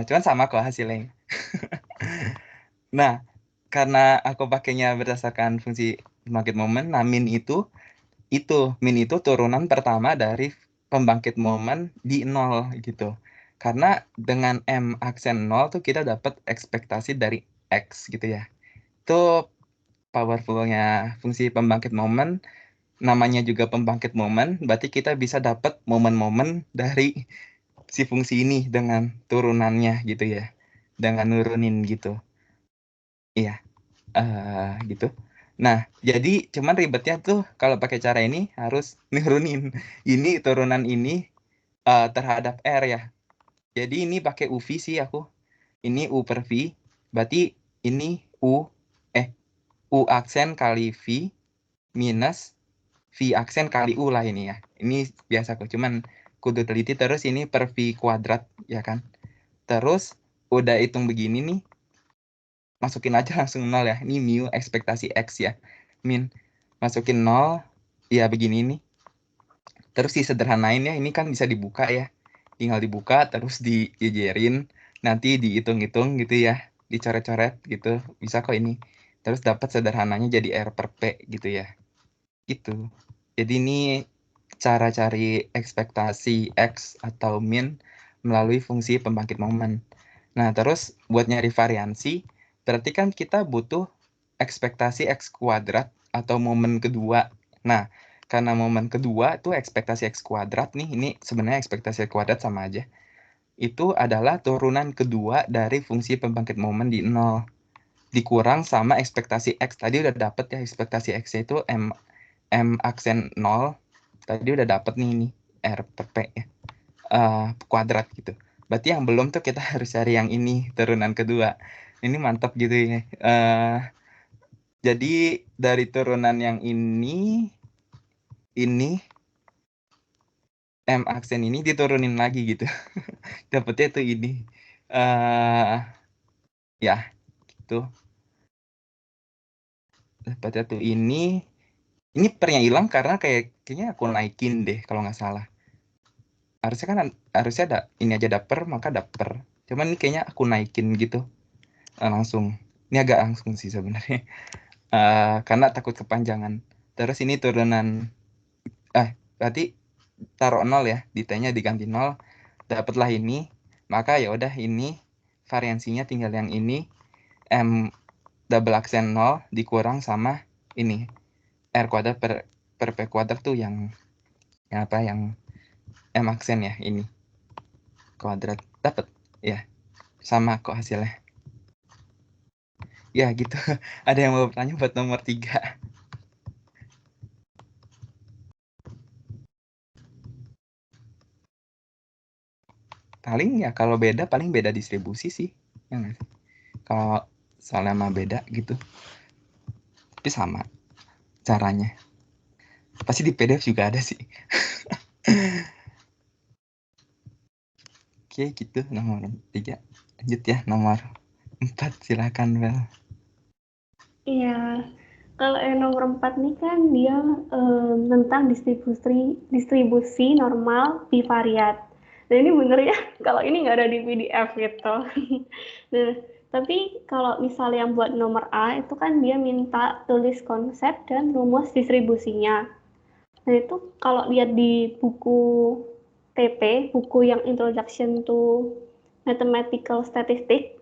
Cuman sama kok hasilnya. Nah, karena aku pakainya berdasarkan fungsi pembangkit momen, nah min itu turunan pertama dari pembangkit momen di 0 gitu. Karena dengan M aksen 0 tuh kita dapat ekspektasi dari X gitu ya. Itu powerfulnya fungsi pembangkit momen, namanya juga pembangkit momen, berarti kita bisa dapat momen-momen dari si fungsi ini dengan turunannya gitu ya. Dengan nurunin gitu. Iya. Gitu. Nah, jadi cuman ribetnya tuh kalau pakai cara ini harus nurunin ini turunan ini terhadap R ya. Jadi ini pakai UV sih aku. Ini U per V, berarti ini U aksen kali V minus V aksen kali U lah ini ya. Ini biasa kok, cuman kudu teliti terus ini per V kuadrat ya kan. Terus udah hitung begini nih, masukin aja langsung 0 ya. Ini mu ekspektasi X ya. Min masukin 0 ya begini nih. Terus disederhanain ya, ini kan bisa dibuka ya. Tinggal dibuka terus dijejerin, nanti dihitung-hitung gitu ya. Dicoret-coret gitu. Bisa kok ini. Terus dapat sederhananya jadi R per P gitu ya. Gitu. Jadi ini cara cari ekspektasi X atau min melalui fungsi pembangkit momen. Nah, terus buat nyari variansi, berarti kan kita butuh ekspektasi X kuadrat atau momen kedua. Nah, karena momen kedua tuh ekspektasi X kuadrat nih, ini sebenarnya ekspektasi X kuadrat sama aja. Itu adalah turunan kedua dari fungsi pembangkit momen di 0. Dikurang sama ekspektasi X. Tadi udah dapet ya ekspektasi X itu M aksen 0. Tadi udah dapet nih R per P ya. Kuadrat gitu. Berarti yang belum tuh kita harus cari yang ini, turunan kedua. Ini mantap gitu ya. Jadi dari turunan yang ini M aksen ini diturunin lagi gitu. Dapetnya tuh ini. Ya, gitu. Dapetnya tuh ini. Ini pernya hilang karena kayaknya aku naikin deh kalau nggak salah. Harusnya ada ini aja daper maka daper. Cuman ini kayaknya aku naikin gitu langsung. Ini agak langsung sih sebenarnya. Karena takut kepanjangan. Terus ini turunan berarti taruh 0 ya, di T-nya diganti 0, dapatlah ini. Maka ya udah ini variansinya tinggal yang ini M double aksen 0 dikurang sama ini R kuadrat per P kuadrat tuh yang M aksen ya ini kuadrat, dapat ya sama kok hasilnya ya gitu. Ada yang mau bertanya buat nomor 3? Paling ya kalau beda paling beda distribusi sih ya nggak sih? Kalau soalnya mah beda gitu tapi sama caranya, pasti di PDF juga ada sih. Oke, gitu nomor 3. Lanjut ya, nomor 4. Silakan, Bel. Iya, kalau yang nomor 4 nih kan dia tentang distribusi normal bivariat. Dan ini bener ya, kalau ini nggak ada di PDF gitu. Nah, tapi kalau misalnya yang buat nomor A itu kan dia minta tulis konsep dan rumus distribusinya. Nah itu kalau lihat di buku TP, buku yang Introduction to Mathematical Statistics,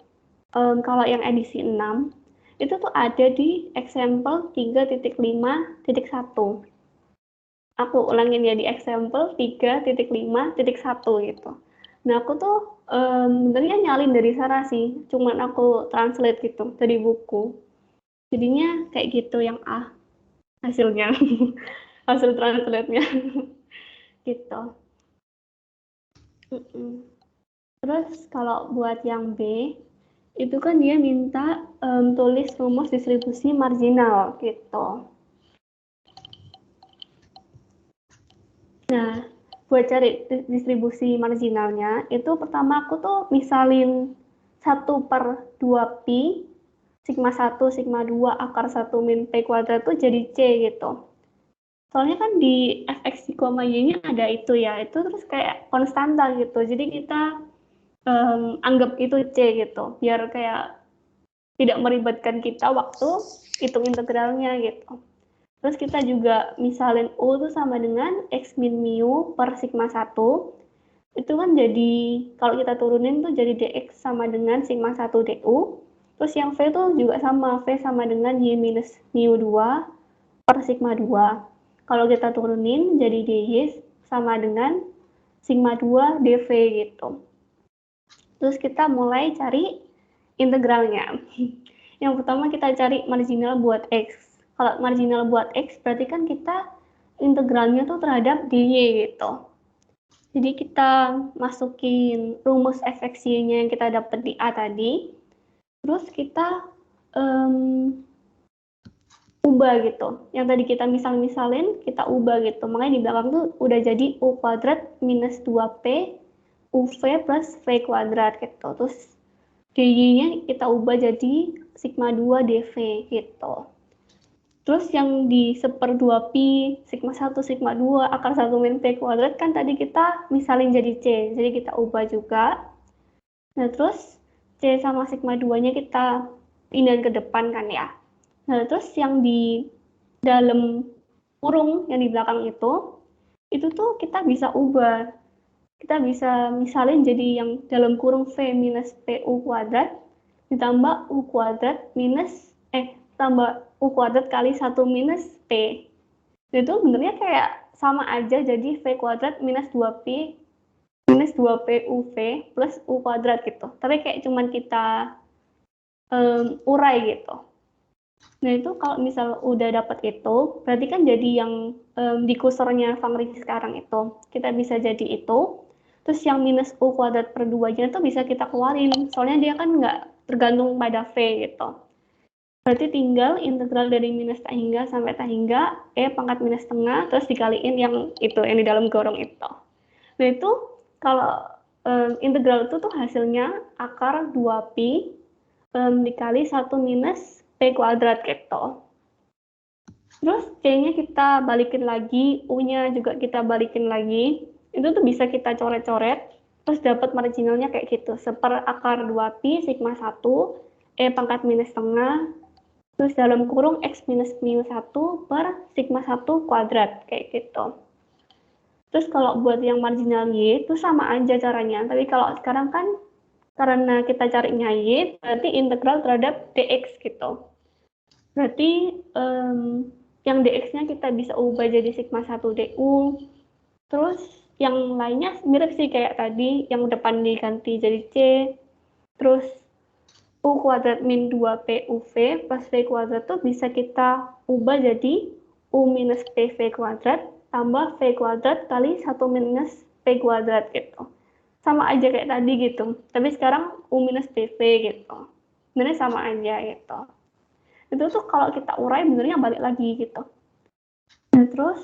kalau yang edisi 6, itu tuh ada di example 3.5.1. Aku ulangin ya, di example 3.5.1 gitu. Nah aku tuh sebenarnya nyalin dari sana sih, cuman aku translate gitu dari buku. Jadinya kayak gitu yang A hasilnya, hasil translate-nya gitu. Terus kalau buat yang B, itu kan dia minta tulis rumus distribusi marginal gitu. Nah, buat cari distribusi marginalnya, itu pertama aku tuh misalin 1/2pi sigma 1, sigma 2, akar 1 min P kuadrat tuh jadi C gitu. Soalnya kan di fx, y-nya ada itu ya, itu terus kayak konstanta gitu. Jadi kita anggap itu C gitu, biar kayak tidak meribetkan kita waktu hitung integralnya gitu. Terus kita juga misalin U itu sama dengan X min mu per sigma 1. Itu kan jadi, kalau kita turunin tuh jadi dx sama dengan sigma 1 du. Terus yang V itu juga sama, V sama dengan Y minus mu 2 per sigma 2. Kalau kita turunin jadi dy sama dengan sigma 2 dv gitu. Terus kita mulai cari integralnya. Yang pertama kita cari marginal buat X. Kalau marginal buat X berarti kan kita integralnya tuh terhadap dy gitu. Jadi kita masukin rumus fx-y-nya yang kita dapat di A tadi. Terus kita ubah gitu. Yang tadi kita misalin, kita ubah gitu. Makanya di belakang tuh udah jadi U kuadrat minus 2P UV plus V kuadrat gitu. Terus dy-nya kita ubah jadi sigma 2 dv gitu. Terus yang di 1/2pi sigma 1 sigma 2 akar 1 min P kuadrat kan tadi kita misalin jadi C. Jadi kita ubah juga. Nah terus C sama sigma 2-nya kita pindahin ke depan kan ya. Nah terus yang di dalam kurung yang di belakang itu tuh kita bisa ubah. Kita bisa misalin jadi yang dalam kurung V minus PU kuadrat ditambah U kuadrat minus tambah U kuadrat kali 1 minus P. Itu sebenarnya kayak sama aja, jadi V kuadrat minus 2P minus 2PUV plus U kuadrat gitu. Tapi kayak cuman kita urai gitu. Nah itu kalau misal udah dapat itu, berarti kan jadi yang di kursornya Fangri sekarang itu. Kita bisa jadi itu. Terus yang minus U kuadrat per 2-nya itu bisa kita keluarin. Soalnya dia kan nggak tergantung pada V gitu. Berarti tinggal integral dari minus tak hingga sampai tak hingga E pangkat minus setengah, terus dikaliin yang itu, yang di dalam gorong itu. Nah itu kalau integral itu tuh hasilnya akar 2pi dikali 1 minus P kuadrat gitu. Terus C-nya kita balikin lagi, U-nya juga kita balikin lagi. Itu tuh bisa kita coret-coret, terus dapat marginalnya kayak gitu. 1/akar 2pi sigma 1, E pangkat minus setengah, terus dalam kurung X minus mu 1 per sigma 1 kuadrat, kayak gitu. Terus kalau buat yang marginal Y itu sama aja caranya. Tapi kalau sekarang kan karena kita carinya Y, berarti integral terhadap dx gitu. Berarti yang dx-nya kita bisa ubah jadi sigma 1 du. Terus yang lainnya mirip sih kayak tadi, yang depan diganti jadi C. Terus U kuadrat min 2PUV plus V kuadrat tuh bisa kita ubah jadi U minus PV kuadrat tambah V kuadrat kali 1 minus P kuadrat gitu. Sama aja kayak tadi gitu. Tapi sekarang U minus PV gitu. Sebenarnya sama aja gitu. Itu tuh kalau kita urai benernya balik lagi gitu. Nah terus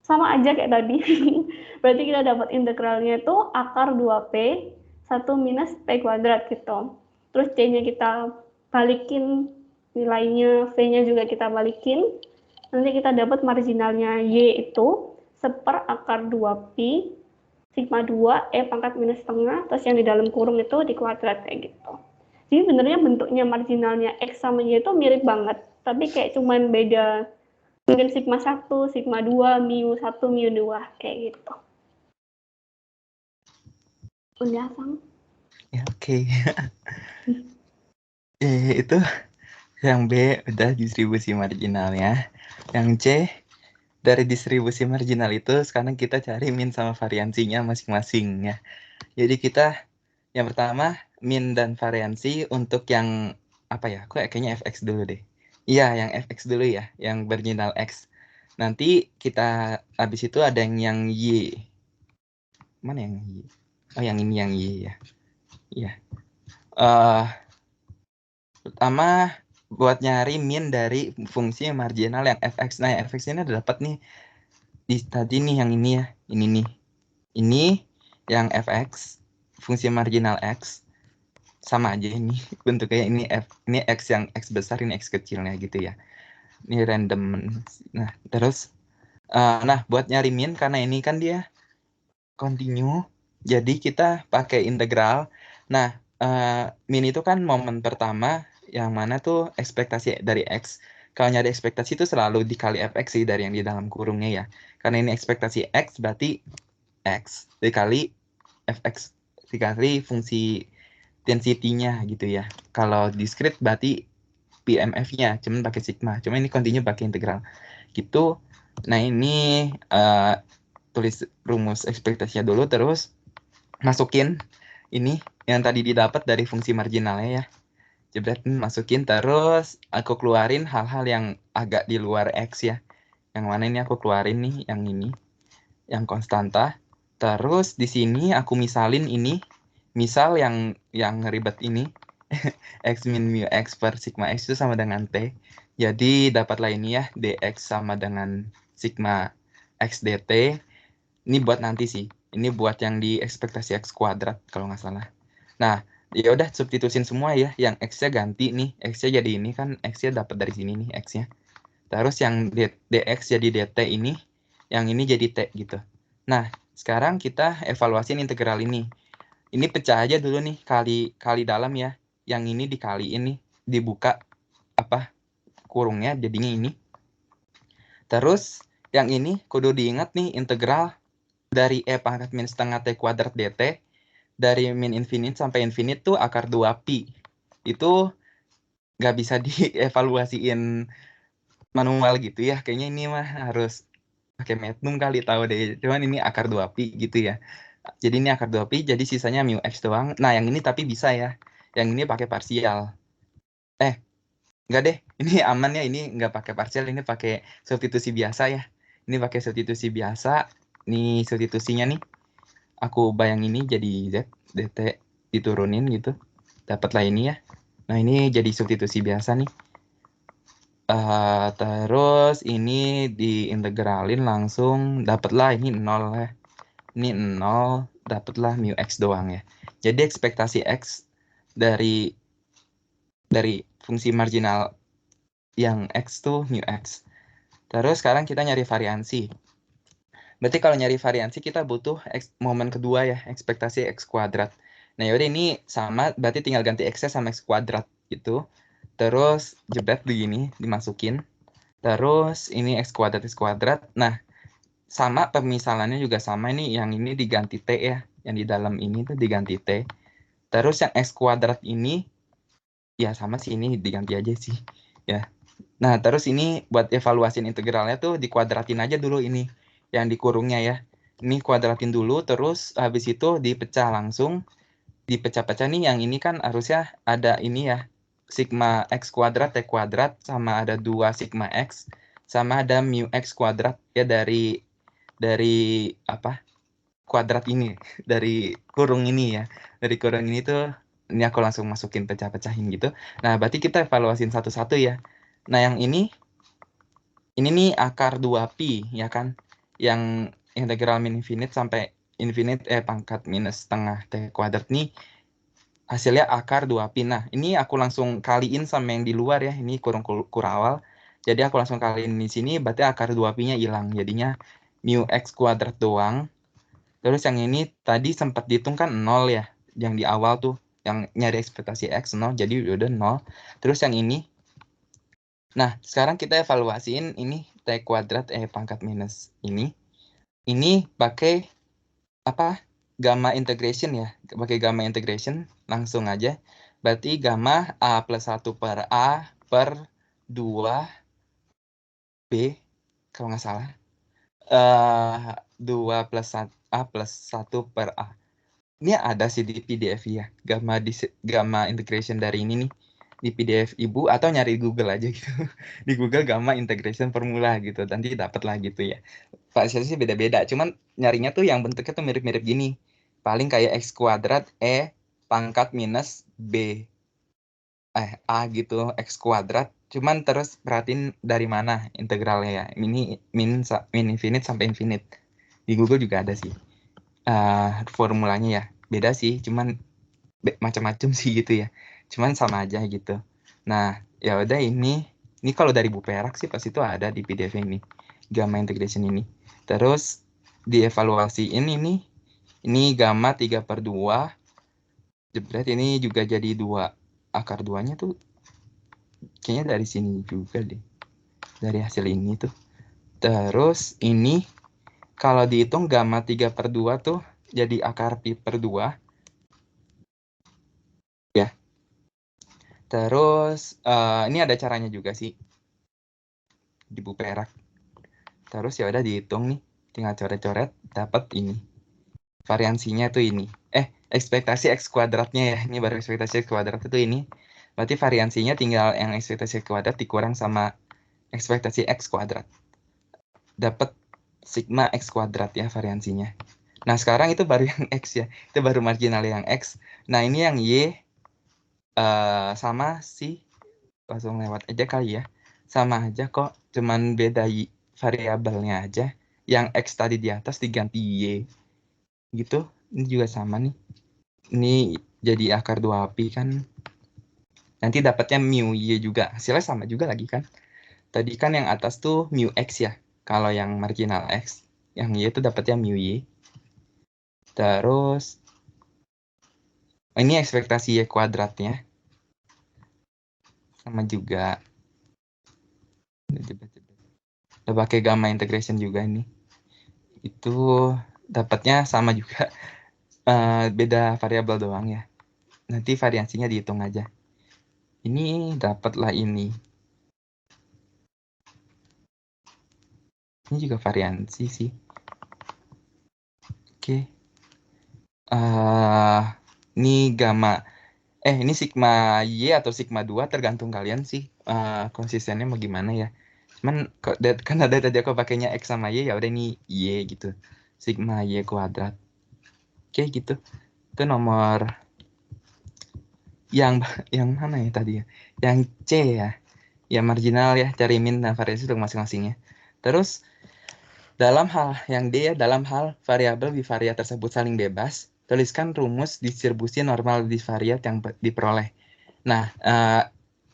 sama aja kayak tadi. Berarti kita dapat integralnya itu akar 2P 1 minus P kuadrat gitu. Terus C-nya kita balikin nilainya, V-nya juga kita balikin. Nanti kita dapat marginalnya Y itu 1/akar 2pi sigma 2 E pangkat minus setengah, terus yang di dalam kurung itu di kuadrat kayak gitu. Jadi sebenarnya bentuknya marginalnya X sama Y itu mirip banget, tapi kayak cuman beda mungkin sigma 1, sigma 2, mu 1, mu 2 kayak gitu. Udah, Sang? Ya, oke. Itu yang B udah distribusi marginalnya. Yang C, dari distribusi marginal itu sekarang kita cari min sama variansinya masing-masing ya. Jadi kita yang pertama min dan variansi untuk yang apa ya? Kayaknya fx dulu deh. Iya, yang fx dulu ya, yang marginal x. Nanti kita habis itu ada yang y. Mana yang y? Oh, yang ini yang y ya. Iya. Pertama buat nyari min dari fungsi marginal yang fx. Nah, yang fx ini udah dapat nih di tadi nih yang ini ya. Ini nih. Ini yang fx fungsi marginal x sama aja ini bentuknya, ini ini x yang x besar, ini x kecilnya gitu ya. Ini random. Nah, terus nah buat nyari min karena ini kan dia continue, jadi kita pakai integral. Nah, min itu kan momen pertama yang mana tuh ekspektasi dari x. Kalau nyari ekspektasi itu selalu dikali fx sih dari yang di dalam kurungnya ya. Karena ini ekspektasi x berarti x dikali fx dikali fungsi density-nya gitu ya. Kalau discrete berarti PMF-nya, cuman pakai sigma. Cuma ini continue pakai integral. Gitu. Nah, ini tulis rumus ekspektasinya dulu, terus masukin ini yang tadi didapat dari fungsi marginalnya ya. Jebret, masukin, terus aku keluarin hal-hal yang agak di luar x ya. Yang mana ini aku keluarin nih, yang ini. Yang konstanta. Terus di sini aku misalin ini. Misal yang ribet ini. X min mu x per sigma x itu sama dengan T. Jadi dapatlah ini ya, dx sama dengan sigma x dt. Ini buat nanti sih. Ini buat yang di ekspektasi x kuadrat kalau nggak salah. Nah, ya udah substitusin semua ya. Yang x-nya ganti nih. X-nya jadi ini kan, x-nya dapat dari sini nih x-nya. Terus yang dx jadi dt ini, yang ini jadi t gitu. Nah, sekarang kita evaluasiin integral ini. Ini pecah aja dulu nih, kali dalam ya. Yang ini dikaliin nih, dibuka apa kurungnya jadinya ini. Terus yang ini kudu diingat nih, integral dari e pangkat min setengah t kuadrat dt dari min infinite sampai infinite tuh akar 2pi. Itu nggak bisa dievaluasiin manual gitu ya. Kayaknya ini mah harus pakai Magnum kali, tahu deh. Cuman ini akar 2pi gitu ya. Jadi ini akar 2pi, jadi sisanya mu x doang. Nah, yang ini tapi bisa ya. Yang ini pakai parsial. Enggak deh, ini aman ya, ini nggak pakai parsial, ini pakai substitusi biasa ya. Ini pakai substitusi biasa. Ini substitusinya nih. Aku bayang ini jadi z, dt diturunin gitu. Dapatlah ini ya. Nah, ini jadi substitusi biasa nih. Terus ini diintegralin langsung, dapatlah ini 0 ya. Ini 0, dapatlah mu x doang ya. Jadi ekspektasi x dari fungsi marginal yang x tuh mu x. Terus sekarang kita nyari variansi. Berarti kalau nyari variansi kita butuh momen kedua ya, ekspektasi x kuadrat. Nah, yaudah ini sama, berarti tinggal ganti x-nya sama x kuadrat gitu. Terus jebret begini, dimasukin. Terus ini x kuadrat. Nah, sama pemisalannya juga sama, ini yang ini diganti t ya. Yang di dalam ini tuh diganti t. Terus yang x kuadrat ini ya sama sih, ini diganti aja sih ya. Nah, terus ini buat evaluasiin integralnya tuh dikuadratin aja dulu ini yang dikurungnya ya. Ini kuadratin dulu, terus habis itu dipecah langsung. Dipecah-pecah nih, yang ini kan harusnya ada ini ya, sigma x kuadrat t kuadrat, sama ada 2 sigma x, sama ada mu x kuadrat ya dari apa kuadrat ini, dari kurung ini ya. Dari kurung ini tuh, ini aku langsung masukin pecah-pecahin gitu. Nah, berarti kita evaluasiin satu-satu ya. Nah, yang ini nih akar 2pi ya kan, yang integral min infinite sampai infinite pangkat minus setengah T kuadrat nih hasilnya akar 2pi. Nah, ini aku langsung kaliin sama yang di luar ya. Ini kurung awal. Jadi aku langsung kaliin di sini, berarti akar 2pi-nya hilang. Jadinya mu x kuadrat doang. Terus yang ini tadi sempat dihitung kan 0 ya. Yang di awal tuh, yang nyari ekspektasi x 0, jadi udah 0. Terus yang ini. Nah, sekarang kita evaluasiin ini T kuadrat pangkat minus ini. Ini pakai apa? Gamma integration ya. Pakai gamma integration langsung aja. Berarti gamma A plus 1 per A per 2 B kalau nggak salah. 2 plus 1 A plus 1 per A. Ini ada sih di PDF ya. Gamma integration dari ini nih. Di PDF ibu atau nyari Google aja gitu. Di Google gamma integration formula gitu. Nanti dapat lah gitu ya. Fasilnya sih beda-beda. Cuman nyarinya tuh yang bentuknya tuh mirip-mirip gini. Paling kayak x kuadrat pangkat minus b A gitu x kuadrat. Cuman terus perhatiin dari mana integralnya ya. Min infinite sampai infinite. Di Google juga ada sih formulanya ya. Beda sih, cuman macam-macam sih gitu ya. Cuman sama aja gitu. Nah, ya udah ini kalau dari Bu Perak sih pas itu ada di PDF ini. Gamma integration ini. Terus dievaluasiin ini gamma 3/2. Jebret ini juga jadi 2. Akar 2-nya tuh kayaknya dari sini juga deh. Dari hasil ini tuh. Terus ini kalau dihitung gamma 3/2 tuh jadi akar pi per 2. Ya. Terus ini ada caranya juga sih. Di Bu Perak. Terus ya udah dihitung nih. Tinggal coret-coret dapat ini. Variansinya tuh ini. Ekspektasi x kuadratnya ya. Ini baru ekspektasi x kuadrat itu ini. Berarti variansinya tinggal yang ekspektasi x kuadrat dikurang sama ekspektasi x kuadrat. Dapat sigma x kuadrat ya variansinya. Nah, sekarang itu baru yang x ya. Itu baru marginal yang x. Nah, ini yang y sama sih. Langsung lewat aja kali ya. Sama aja kok. Cuman beda variabelnya aja. Yang x tadi di atas diganti y. Gitu. Ini juga sama nih. Ini jadi akar 2pi kan. Nanti dapatnya mu y juga. Hasilnya sama juga lagi kan. Tadi kan yang atas tuh mu x ya. Kalau yang marginal x. Yang y itu dapatnya mu y. Terus. Ini ekspektasi y kuadratnya. Sama juga. Udah pakai gamma integration juga ini. Itu dapatnya sama juga. Beda variabel doang ya. Nanti variansinya dihitung aja. Ini dapatlah ini. Ini juga variansi sih. Oke. Ini gamma. Ini sigma Y atau sigma 2 tergantung kalian sih. Konsistennya mau gimana ya. Cuman kan ada tadi aku pakainya X sama Y, ya udah ini Y gitu. Sigma Y kuadrat. Oke gitu. Itu nomor yang mana ya tadi ya? Yang C ya. Ya marginal ya, cari min dan variasi untuk masing-masingnya. Terus dalam hal yang D ya, dalam hal variabel bivariat tersebut saling bebas, tuliskan rumus distribusi normal bivariat yang diperoleh. Nah,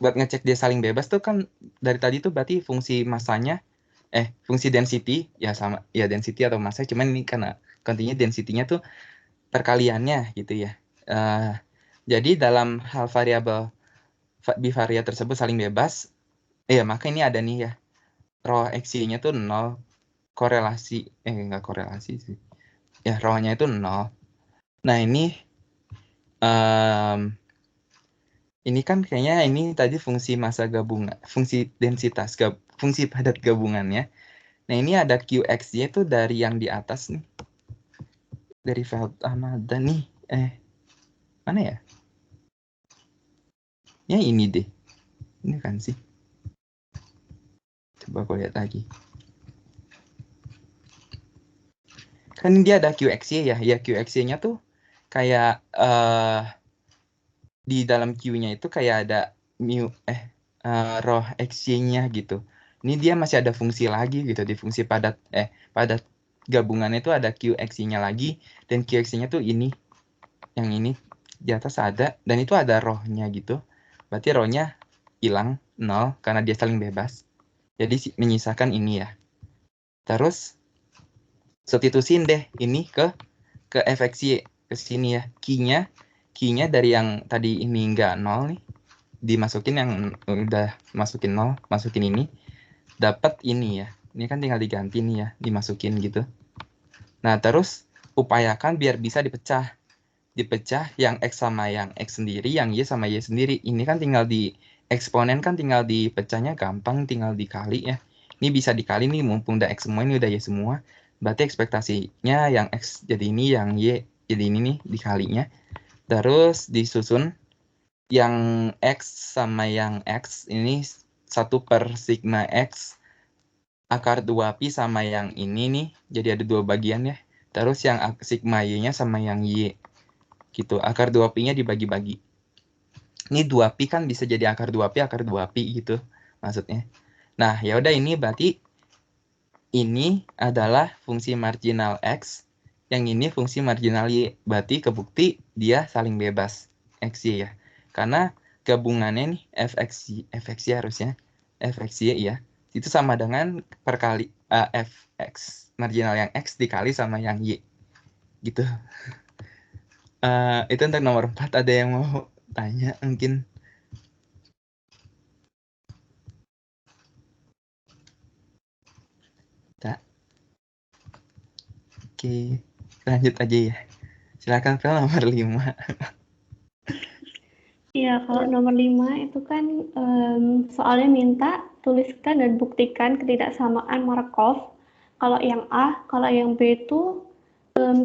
buat ngecek dia saling bebas tuh kan dari tadi tuh berarti fungsi masanya, fungsi density ya sama ya density atau massa, cuman ini karena continuous density-nya tuh perkaliannya gitu ya. Jadi dalam hal variabel bivariat tersebut saling bebas, maka ini ada nih ya, rho xy-nya tuh 0, korelasi, enggak korelasi sih. Ya, rho-nya itu 0. Nah, ini kan kayaknya ini tadi fungsi massa gabungan, fungsi densitas, fungsi padat gabungannya. Nah, ini ada qxy itu dari yang di atas nih. Dari Feldhamada nih. Mana ya? Ya ini deh. Ini kan sih. Coba aku lihat lagi. Kan dia ada qxy ya. Ya qxy-nya tuh kayak di dalam Q-nya itu kayak ada mu rho xy-nya gitu. Ini dia masih ada fungsi lagi gitu di fungsi padat gabungannya itu ada QXY-nya lagi, dan QXY-nya tuh ini, yang ini di atas ada, dan itu ada rohnya gitu. Berarti rohnya hilang 0 karena dia saling bebas. Jadi menyisakan ini ya. Terus substitusin deh ini ke fxy ke sini ya. Key-nya dari yang tadi ini enggak 0 nih, dimasukin yang udah masukin 0, masukin ini, dapat ini ya. Ini kan tinggal diganti nih ya, dimasukin gitu. Nah, terus upayakan biar bisa dipecah. Dipecah yang X sama yang X sendiri, yang Y sama Y sendiri. Ini kan tinggal di eksponen kan tinggal dipecahnya gampang, tinggal dikali ya. Ini bisa dikali nih, mumpung udah X semua, ini udah Y semua. Berarti ekspektasinya yang X jadi ini, yang Y jadi ini nih, dikalinya. Terus disusun yang X sama yang X, ini 1/sigma X akar 2pi sama yang ini nih, jadi ada 2 bagian ya. Terus yang sigma Y-nya sama yang Y. Gitu, akar 2pi-nya dibagi-bagi. Ini 2pi kan bisa jadi akar 2pi, akar 2pi gitu maksudnya. Nah, ya udah, ini berarti ini adalah fungsi marginal X, yang ini fungsi marginal Y. Berarti kebukti dia saling bebas XY ya. Karena gabungannya nih fxy harusnya fxy ya. Itu sama dengan perkali fx marginal yang X dikali sama yang Y. Gitu. Itu untuk nomor 4, ada yang mau tanya mungkin? Tak. Oke, lanjut aja ya. Silakan ke nomor 5. Iya, kalau nomor 5 itu kan soalnya minta tuliskan dan buktikan ketidaksamaan Markov. Kalau yang A, kalau yang B itu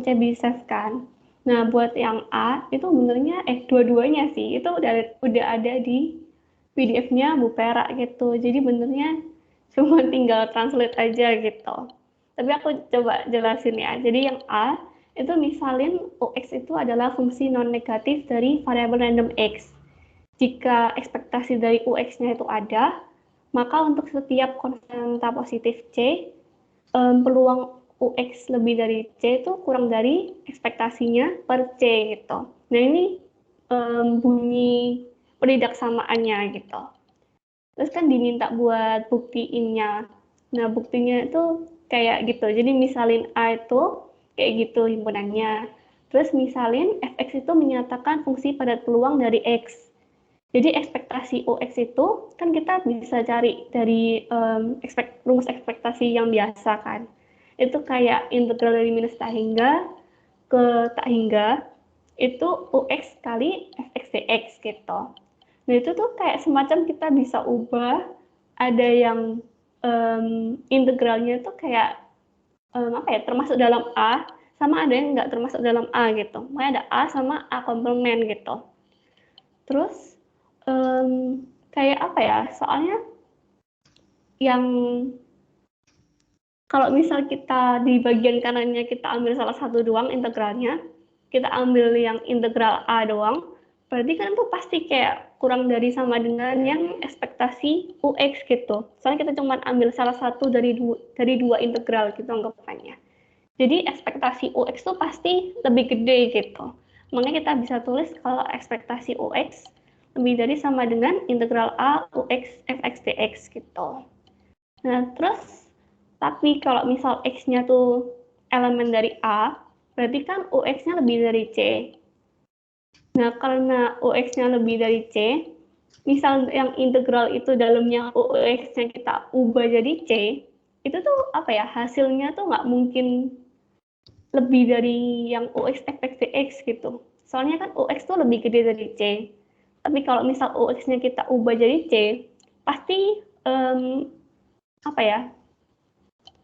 Chebyshev kan. Nah, buat yang A itu sebenarnya dua-duanya sih itu udah ada di PDF-nya Bu Pera gitu. Jadi benernya cuma tinggal translate aja gitu. Tapi aku coba jelasin ya. Jadi yang A itu misalin UX itu adalah fungsi non-negatif dari variabel random X. Jika ekspektasi dari UX-nya itu ada, maka untuk setiap konstanta positif C, peluang UX lebih dari C itu kurang dari ekspektasinya per C gitu. Nah ini bunyi peridaksamaannya gitu. Terus kan diminta buat buktiinnya. Nah buktinya itu kayak gitu. Jadi misalin A itu kayak gitu himpunannya. Terus misalin fx itu menyatakan fungsi padat peluang dari X. Jadi ekspektasi UX itu kan kita bisa cari dari rumus ekspektasi yang biasa kan. Itu kayak integral dari minus tak hingga ke tak hingga itu UX kali fx dx gitu. Nah itu tuh kayak semacam kita bisa ubah, ada yang integralnya tuh kayak apa ya, termasuk dalam A, sama ada yang nggak termasuk dalam A gitu. Makanya ada A sama A komplement gitu. Terus kayak apa ya, soalnya yang kalau misal kita di bagian kanannya kita ambil salah satu doang integralnya, kita ambil yang integral A doang, berarti kan itu pasti kayak kurang dari sama dengan yang ekspektasi UX gitu. Soalnya kita cuma ambil salah satu dari dua integral gitu anggapannya. Jadi ekspektasi UX itu pasti lebih gede gitu. Makanya kita bisa tulis kalau ekspektasi UX lebih dari sama dengan integral A UX fx dx gitu. Nah, terus tapi kalau misal X-nya tuh elemen dari A, berarti kan UX-nya lebih dari C. Nah, karena UX-nya lebih dari C, misal yang integral itu dalamnya UX-nya kita ubah jadi C, itu tuh apa ya, hasilnya tuh nggak mungkin lebih dari yang UX fx dx gitu. Soalnya kan UX tuh lebih gede dari C. Tapi kalau misal UX-nya kita ubah jadi C, pasti apa ya?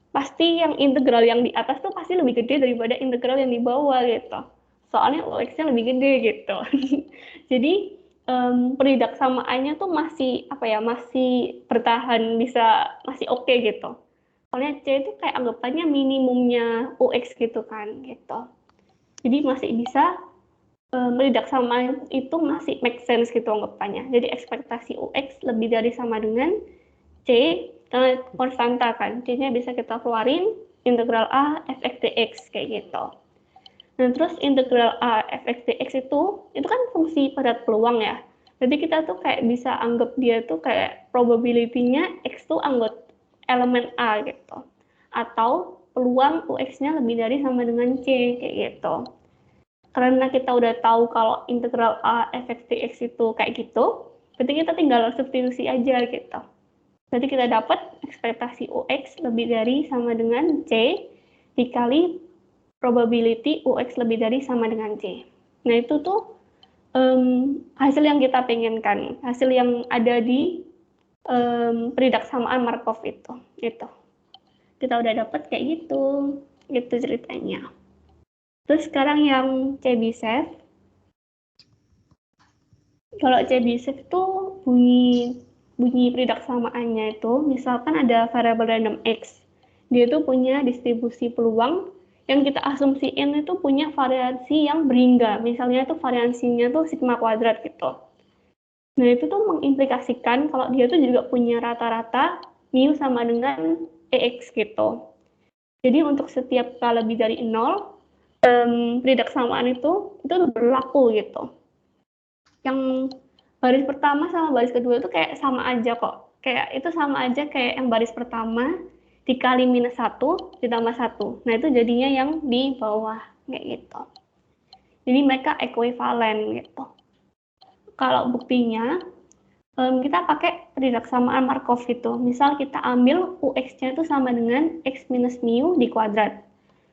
Pasti yang integral yang di atas tuh pasti lebih gede daripada integral yang di bawah gitu. Soalnya UX-nya lebih gede gitu. Jadi peridaksamaannya tuh masih apa ya? Masih bertahan, bisa masih oke gitu. Soalnya C itu kayak anggapannya minimumnya UX gitu kan gitu. Jadi masih bisa peridaksamaannya itu masih make sense gitu anggapannya. Jadi ekspektasi UX lebih dari sama dengan C, karena konstanta kan, C-nya bisa kita keluarin, integral A fx dx kayak gitu. Nah, terus integral A fx dx itu kan fungsi padat peluang ya. Jadi kita tuh kayak bisa anggap dia tuh kayak probability-nya X tuh anggota elemen A gitu. Atau peluang UX-nya lebih dari sama dengan C kayak gitu. Karena kita udah tahu kalau integral A fx dx itu kayak gitu, berarti kita tinggal substitusi aja gitu. Berarti kita dapat ekspektasi UX lebih dari sama dengan C dikali probability UX lebih dari sama dengan C. Nah, itu tuh hasil yang kita pengenkan, hasil yang ada di peridaksamaan Markov itu. Kita udah dapat kayak gitu ceritanya. Terus sekarang yang Chebyshev. Kalau Chebyshev itu bunyi peridaksamaannya itu, misalkan ada variabel random X. Dia itu punya distribusi peluang yang kita asumsiin itu punya variasi yang berhingga. Misalnya itu variasinya tuh sigma kuadrat gitu. Nah, itu tuh mengimplikasikan kalau dia tuh juga punya rata-rata mu sama dengan EX gitu. Jadi untuk setiap K lebih dari 0, peridaksamaan itu berlaku gitu. Yang baris pertama sama baris kedua itu kayak sama aja kok. Kayak itu sama aja kayak yang baris pertama dikali minus 1 ditambah 1. Nah, itu jadinya yang di bawah kayak gitu. Jadi mereka ekuivalen gitu. Kalau buktinya kita pakai peridaksamaan Markov gitu. Misal kita ambil UX-nya itu sama dengan X minus mu di kuadrat.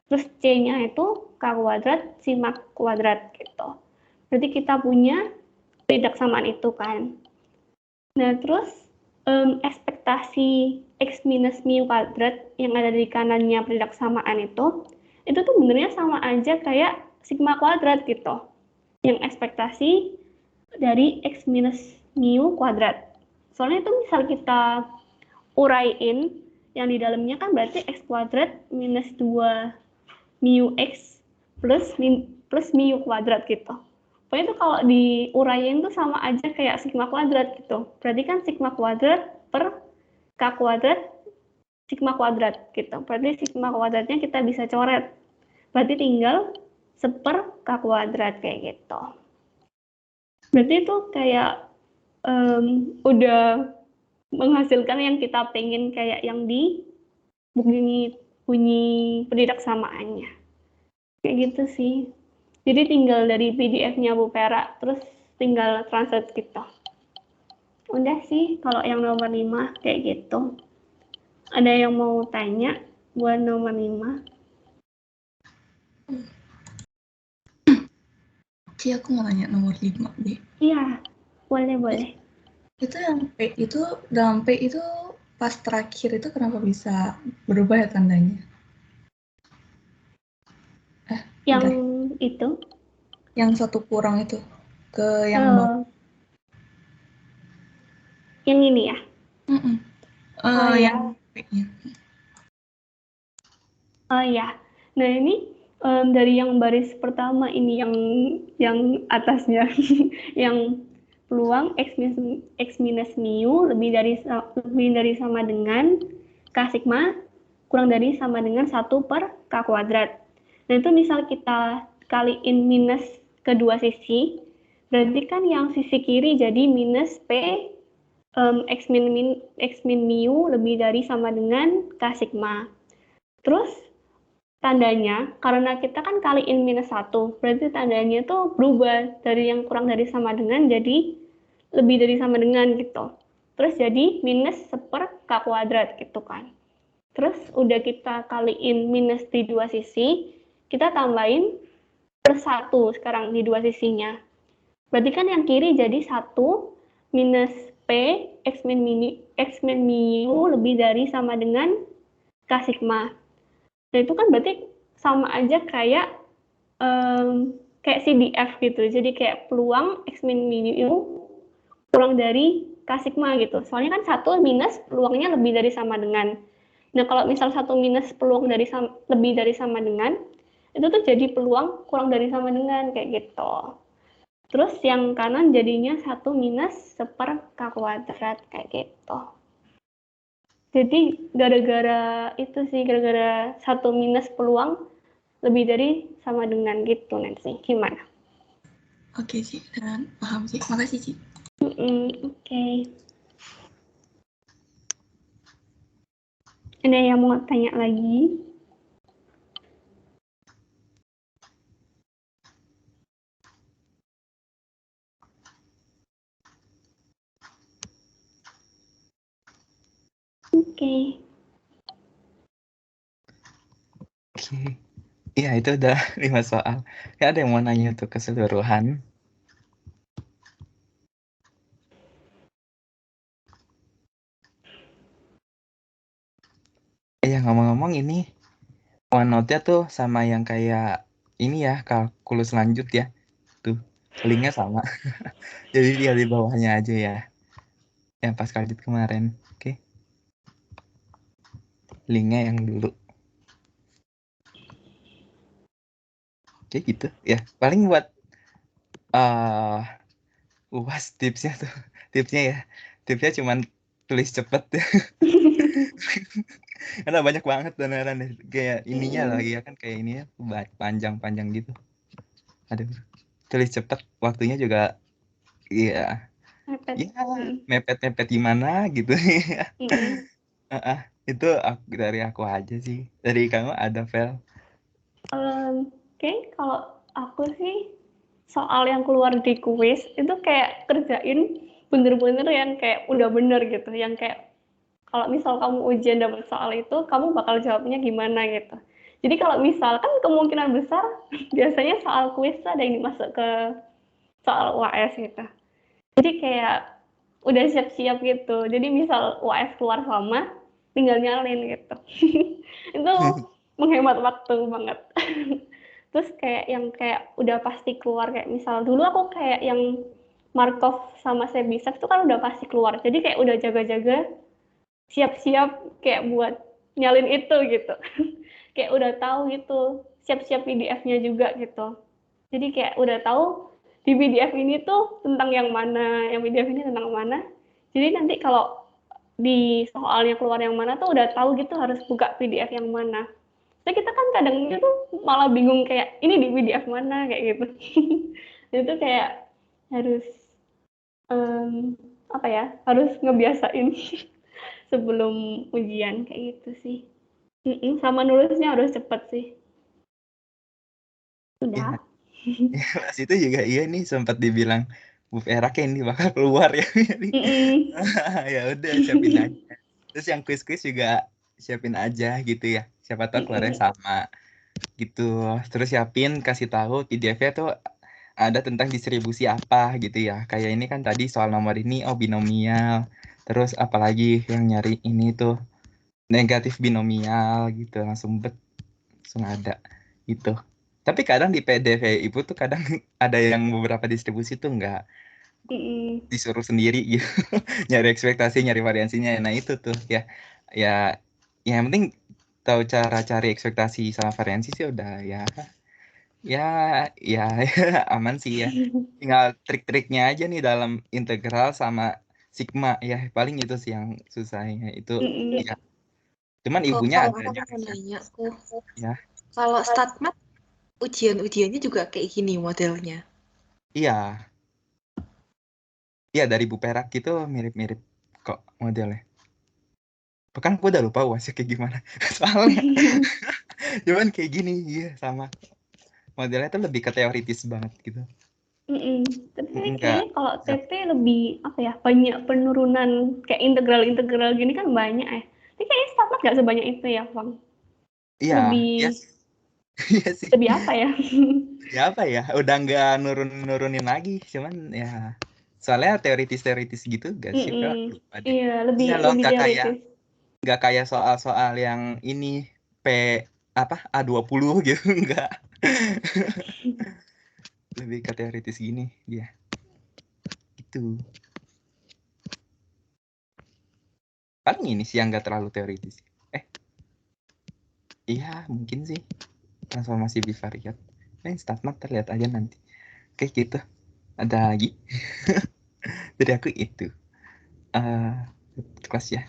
Terus C-nya itu K kuadrat sigma kuadrat gitu. Berarti kita punya peridaksamaan itu kan. Nah, terus ekspektasi X minus mu kuadrat yang ada di kanannya peridaksamaan itu tuh benernya sama aja kayak sigma kuadrat gitu. Yang ekspektasi dari X minus mu kuadrat. Soalnya itu misal kita uraiin yang di dalamnya kan berarti X kuadrat minus 2 mu X plus mu kuadrat gitu. Pokoknya itu kalau diuraiin tuh sama aja kayak sigma kuadrat gitu. Berarti kan sigma kuadrat per K kuadrat sigma kuadrat gitu. Berarti sigma kuadratnya kita bisa coret. Berarti tinggal seper K kuadrat kayak gitu. Berarti itu kayak udah menghasilkan yang kita pengen kayak yang di bunyi peridaksamaannya. Kayak gitu sih. Jadi tinggal dari PDF-nya Bu Pera, terus tinggal translate gitu. Udah sih kalau yang nomor 5 kayak gitu. Ada yang mau tanya buat nomor 5? Oke, aku mau nanya nomor 5, B. Iya, boleh. Itu yang P itu, dalam P itu pas terakhir itu kenapa bisa berubah ya tandanya? Yang bentar. itu? Yang satu kurang itu ke yang bawah. Yang ini ya? Yang P-nya. Oh ya. Nah, ini dari yang baris pertama ini yang atasnya yang peluang X minus mu lebih dari sama dengan K sigma kurang dari sama dengan 1 per K kuadrat. Nah, itu misal kita kaliin minus kedua sisi, berarti kan yang sisi kiri jadi minus P X min mu lebih dari sama dengan K sigma. Terus tandanya, karena kita kan kaliin minus 1, berarti tandanya tuh berubah dari yang kurang dari sama dengan jadi lebih dari sama dengan gitu. Terus jadi minus seper K kuadrat gitu kan. Terus udah kita kaliin minus di dua sisi, kita tambahin per 1 sekarang di dua sisinya. Berarti kan yang kiri jadi 1 minus P X min mu lebih dari sama dengan K sigma. Nah, itu kan berarti sama aja kayak CDF gitu. Jadi kayak peluang X min mu kurang dari K sigma gitu. Soalnya kan 1 minus peluangnya lebih dari sama dengan. Nah, kalau misal 1 minus peluang lebih dari sama dengan, itu tuh jadi peluang kurang dari sama dengan kayak gitu. Terus yang kanan jadinya 1 minus seper K kuadrat kayak gitu. Jadi gara-gara itu sih, gara-gara 1 minus peluang lebih dari sama dengan gitu Nancy. Gimana? Oke, Ci. Dan paham, Ci. Makasih, Ci. Oke. Ada yang mau tanya lagi? Oke. Iya, itu udah 5 soal. Ya, ada yang mau nanya untuk keseluruhan? Iya, ngomong-ngomong ini OneNote-nya tuh sama yang kayak ini ya, kalkulus lanjut ya. Tuh, linknya sama. Jadi dia di bawahnya aja ya. Yang pas kredit kemarin. Oke. Linknya yang dulu. Oke, gitu. Ya, paling buat UAS tipsnya tuh. Tipsnya ya. Tipsnya cuman tulis cepet ya. Karena banyak banget beneran deh. Kayak ininya lagi ya kan, kayak ini ya panjang-panjang gitu. Aduh, tulis cepet, waktunya juga iya. Mepet. Ya, mepet-mepet gimana gitu. Itu dari aku aja sih. Dari kamu ada, Vel? Oke, kalau aku sih soal yang keluar di kuis itu kayak kerjain bener-bener yang kayak udah bener gitu, yang kayak kalau misal kamu ujian dapat soal itu, kamu bakal jawabnya gimana gitu. Jadi kalau misalkan kemungkinan besar biasanya soal kuis ada yang dimasuk ke soal UAS gitu. Jadi kayak udah siap-siap gitu. Jadi misal UAS keluar sama, tinggal nyalin gitu. Itu menghemat waktu banget. Terus kayak yang kayak udah pasti keluar, kayak misal dulu aku kayak yang Markov sama Chebyshev itu kan udah pasti keluar. Jadi kayak udah jaga-jaga, siap-siap kayak buat nyalin itu gitu. Kayak udah tahu gitu, siap-siap PDF-nya juga gitu. Jadi kayak udah tahu di PDF ini tuh tentang yang mana, yang PDF ini tentang mana. Jadi nanti kalau di soalnya keluar yang mana tuh udah tahu gitu harus buka PDF yang mana. Jadi kita kan kadang itu malah bingung kayak ini di PDF mana kayak gitu. Itu kayak harus apa ya, harus ngebiasain sebelum ujian kayak gitu sih. Sama nulisnya harus cepet sih. Udah. Ya, pas itu juga iya nih sempat dibilang Bu Vera kayak ini bakal keluar ya. Ya udah siapin aja. Terus yang kuis-kuis juga siapin aja gitu ya. Siapa tahu keluarnya sama gitu. Terus siapin, kasih tahu PDF-nya tuh ada tentang distribusi apa gitu ya. Kayak ini kan tadi soal nomor ini binomial. Terus apalagi yang nyari ini tuh negatif binomial gitu, langsung ada gitu. Tapi kadang di PDF ibu tuh kadang ada yang beberapa distribusi tuh nggak disuruh sendiri gitu. Nyari ekspektasi, nyari variansinya. Nah itu tuh ya yang penting tahu cara cari ekspektasi sama variansi sih udah ya aman sih ya. Tinggal trik-triknya aja nih dalam integral sama sigma ya, paling itu sih yang susahnya itu ya. Cuman ibunya Kalau ada aku mau nanya, ya. Kalau StatMat ujian-ujiannya juga kayak gini modelnya. Iya. Iya, dari Bu Perak itu mirip-mirip kok modelnya. Bahkan aku udah lupa UASnya kayak gimana soalnya. Cuman kayak gini, iya sama. Modelnya tuh lebih ke teoritis banget gitu. Tapi Enggak. kayaknya kalau TT lebih apa ya, banyak penurunan kayak integral gini kan banyak ya. Tapi kayaknya StatMat nggak sebanyak itu ya, Bang. Iya, Lebih iya sih. lebih apa ya? Ya apa ya? Udah nggak nurunin lagi, cuman ya soalnya teoritis gitu gak sih, Kak? Lupa deh. Iya, lebih Iya loh, lebih teoritis. nggak kayak soal-soal yang ini P A20 gitu, enggak. Lebih ke teoritis gini dia. Itu. Paling ini sih yang nggak terlalu teoritis. Iya, mungkin sih. Transformasi bivariat. StatMat terlihat aja nanti. Oke, gitu. Ada lagi? Dari aku itu. Kelas ya.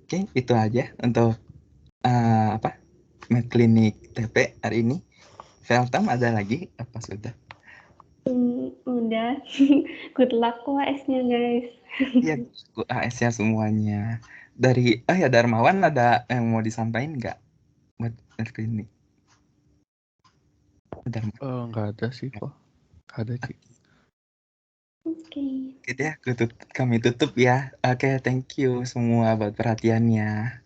Oke, itu aja untuk Medclinic TP hari ini. Veltam ada lagi apa sudah? Udah. Good luck UAS-nya guys. Iya, AS-nya semuanya. Dari Darmawan ada yang mau disampaikan nggak buat Medclinic? Darmawan. Nggak ada sih kok. Nggak ada, Ci. Oke. Gitu ya, kami tutup ya. Oke, thank you semua buat perhatiannya.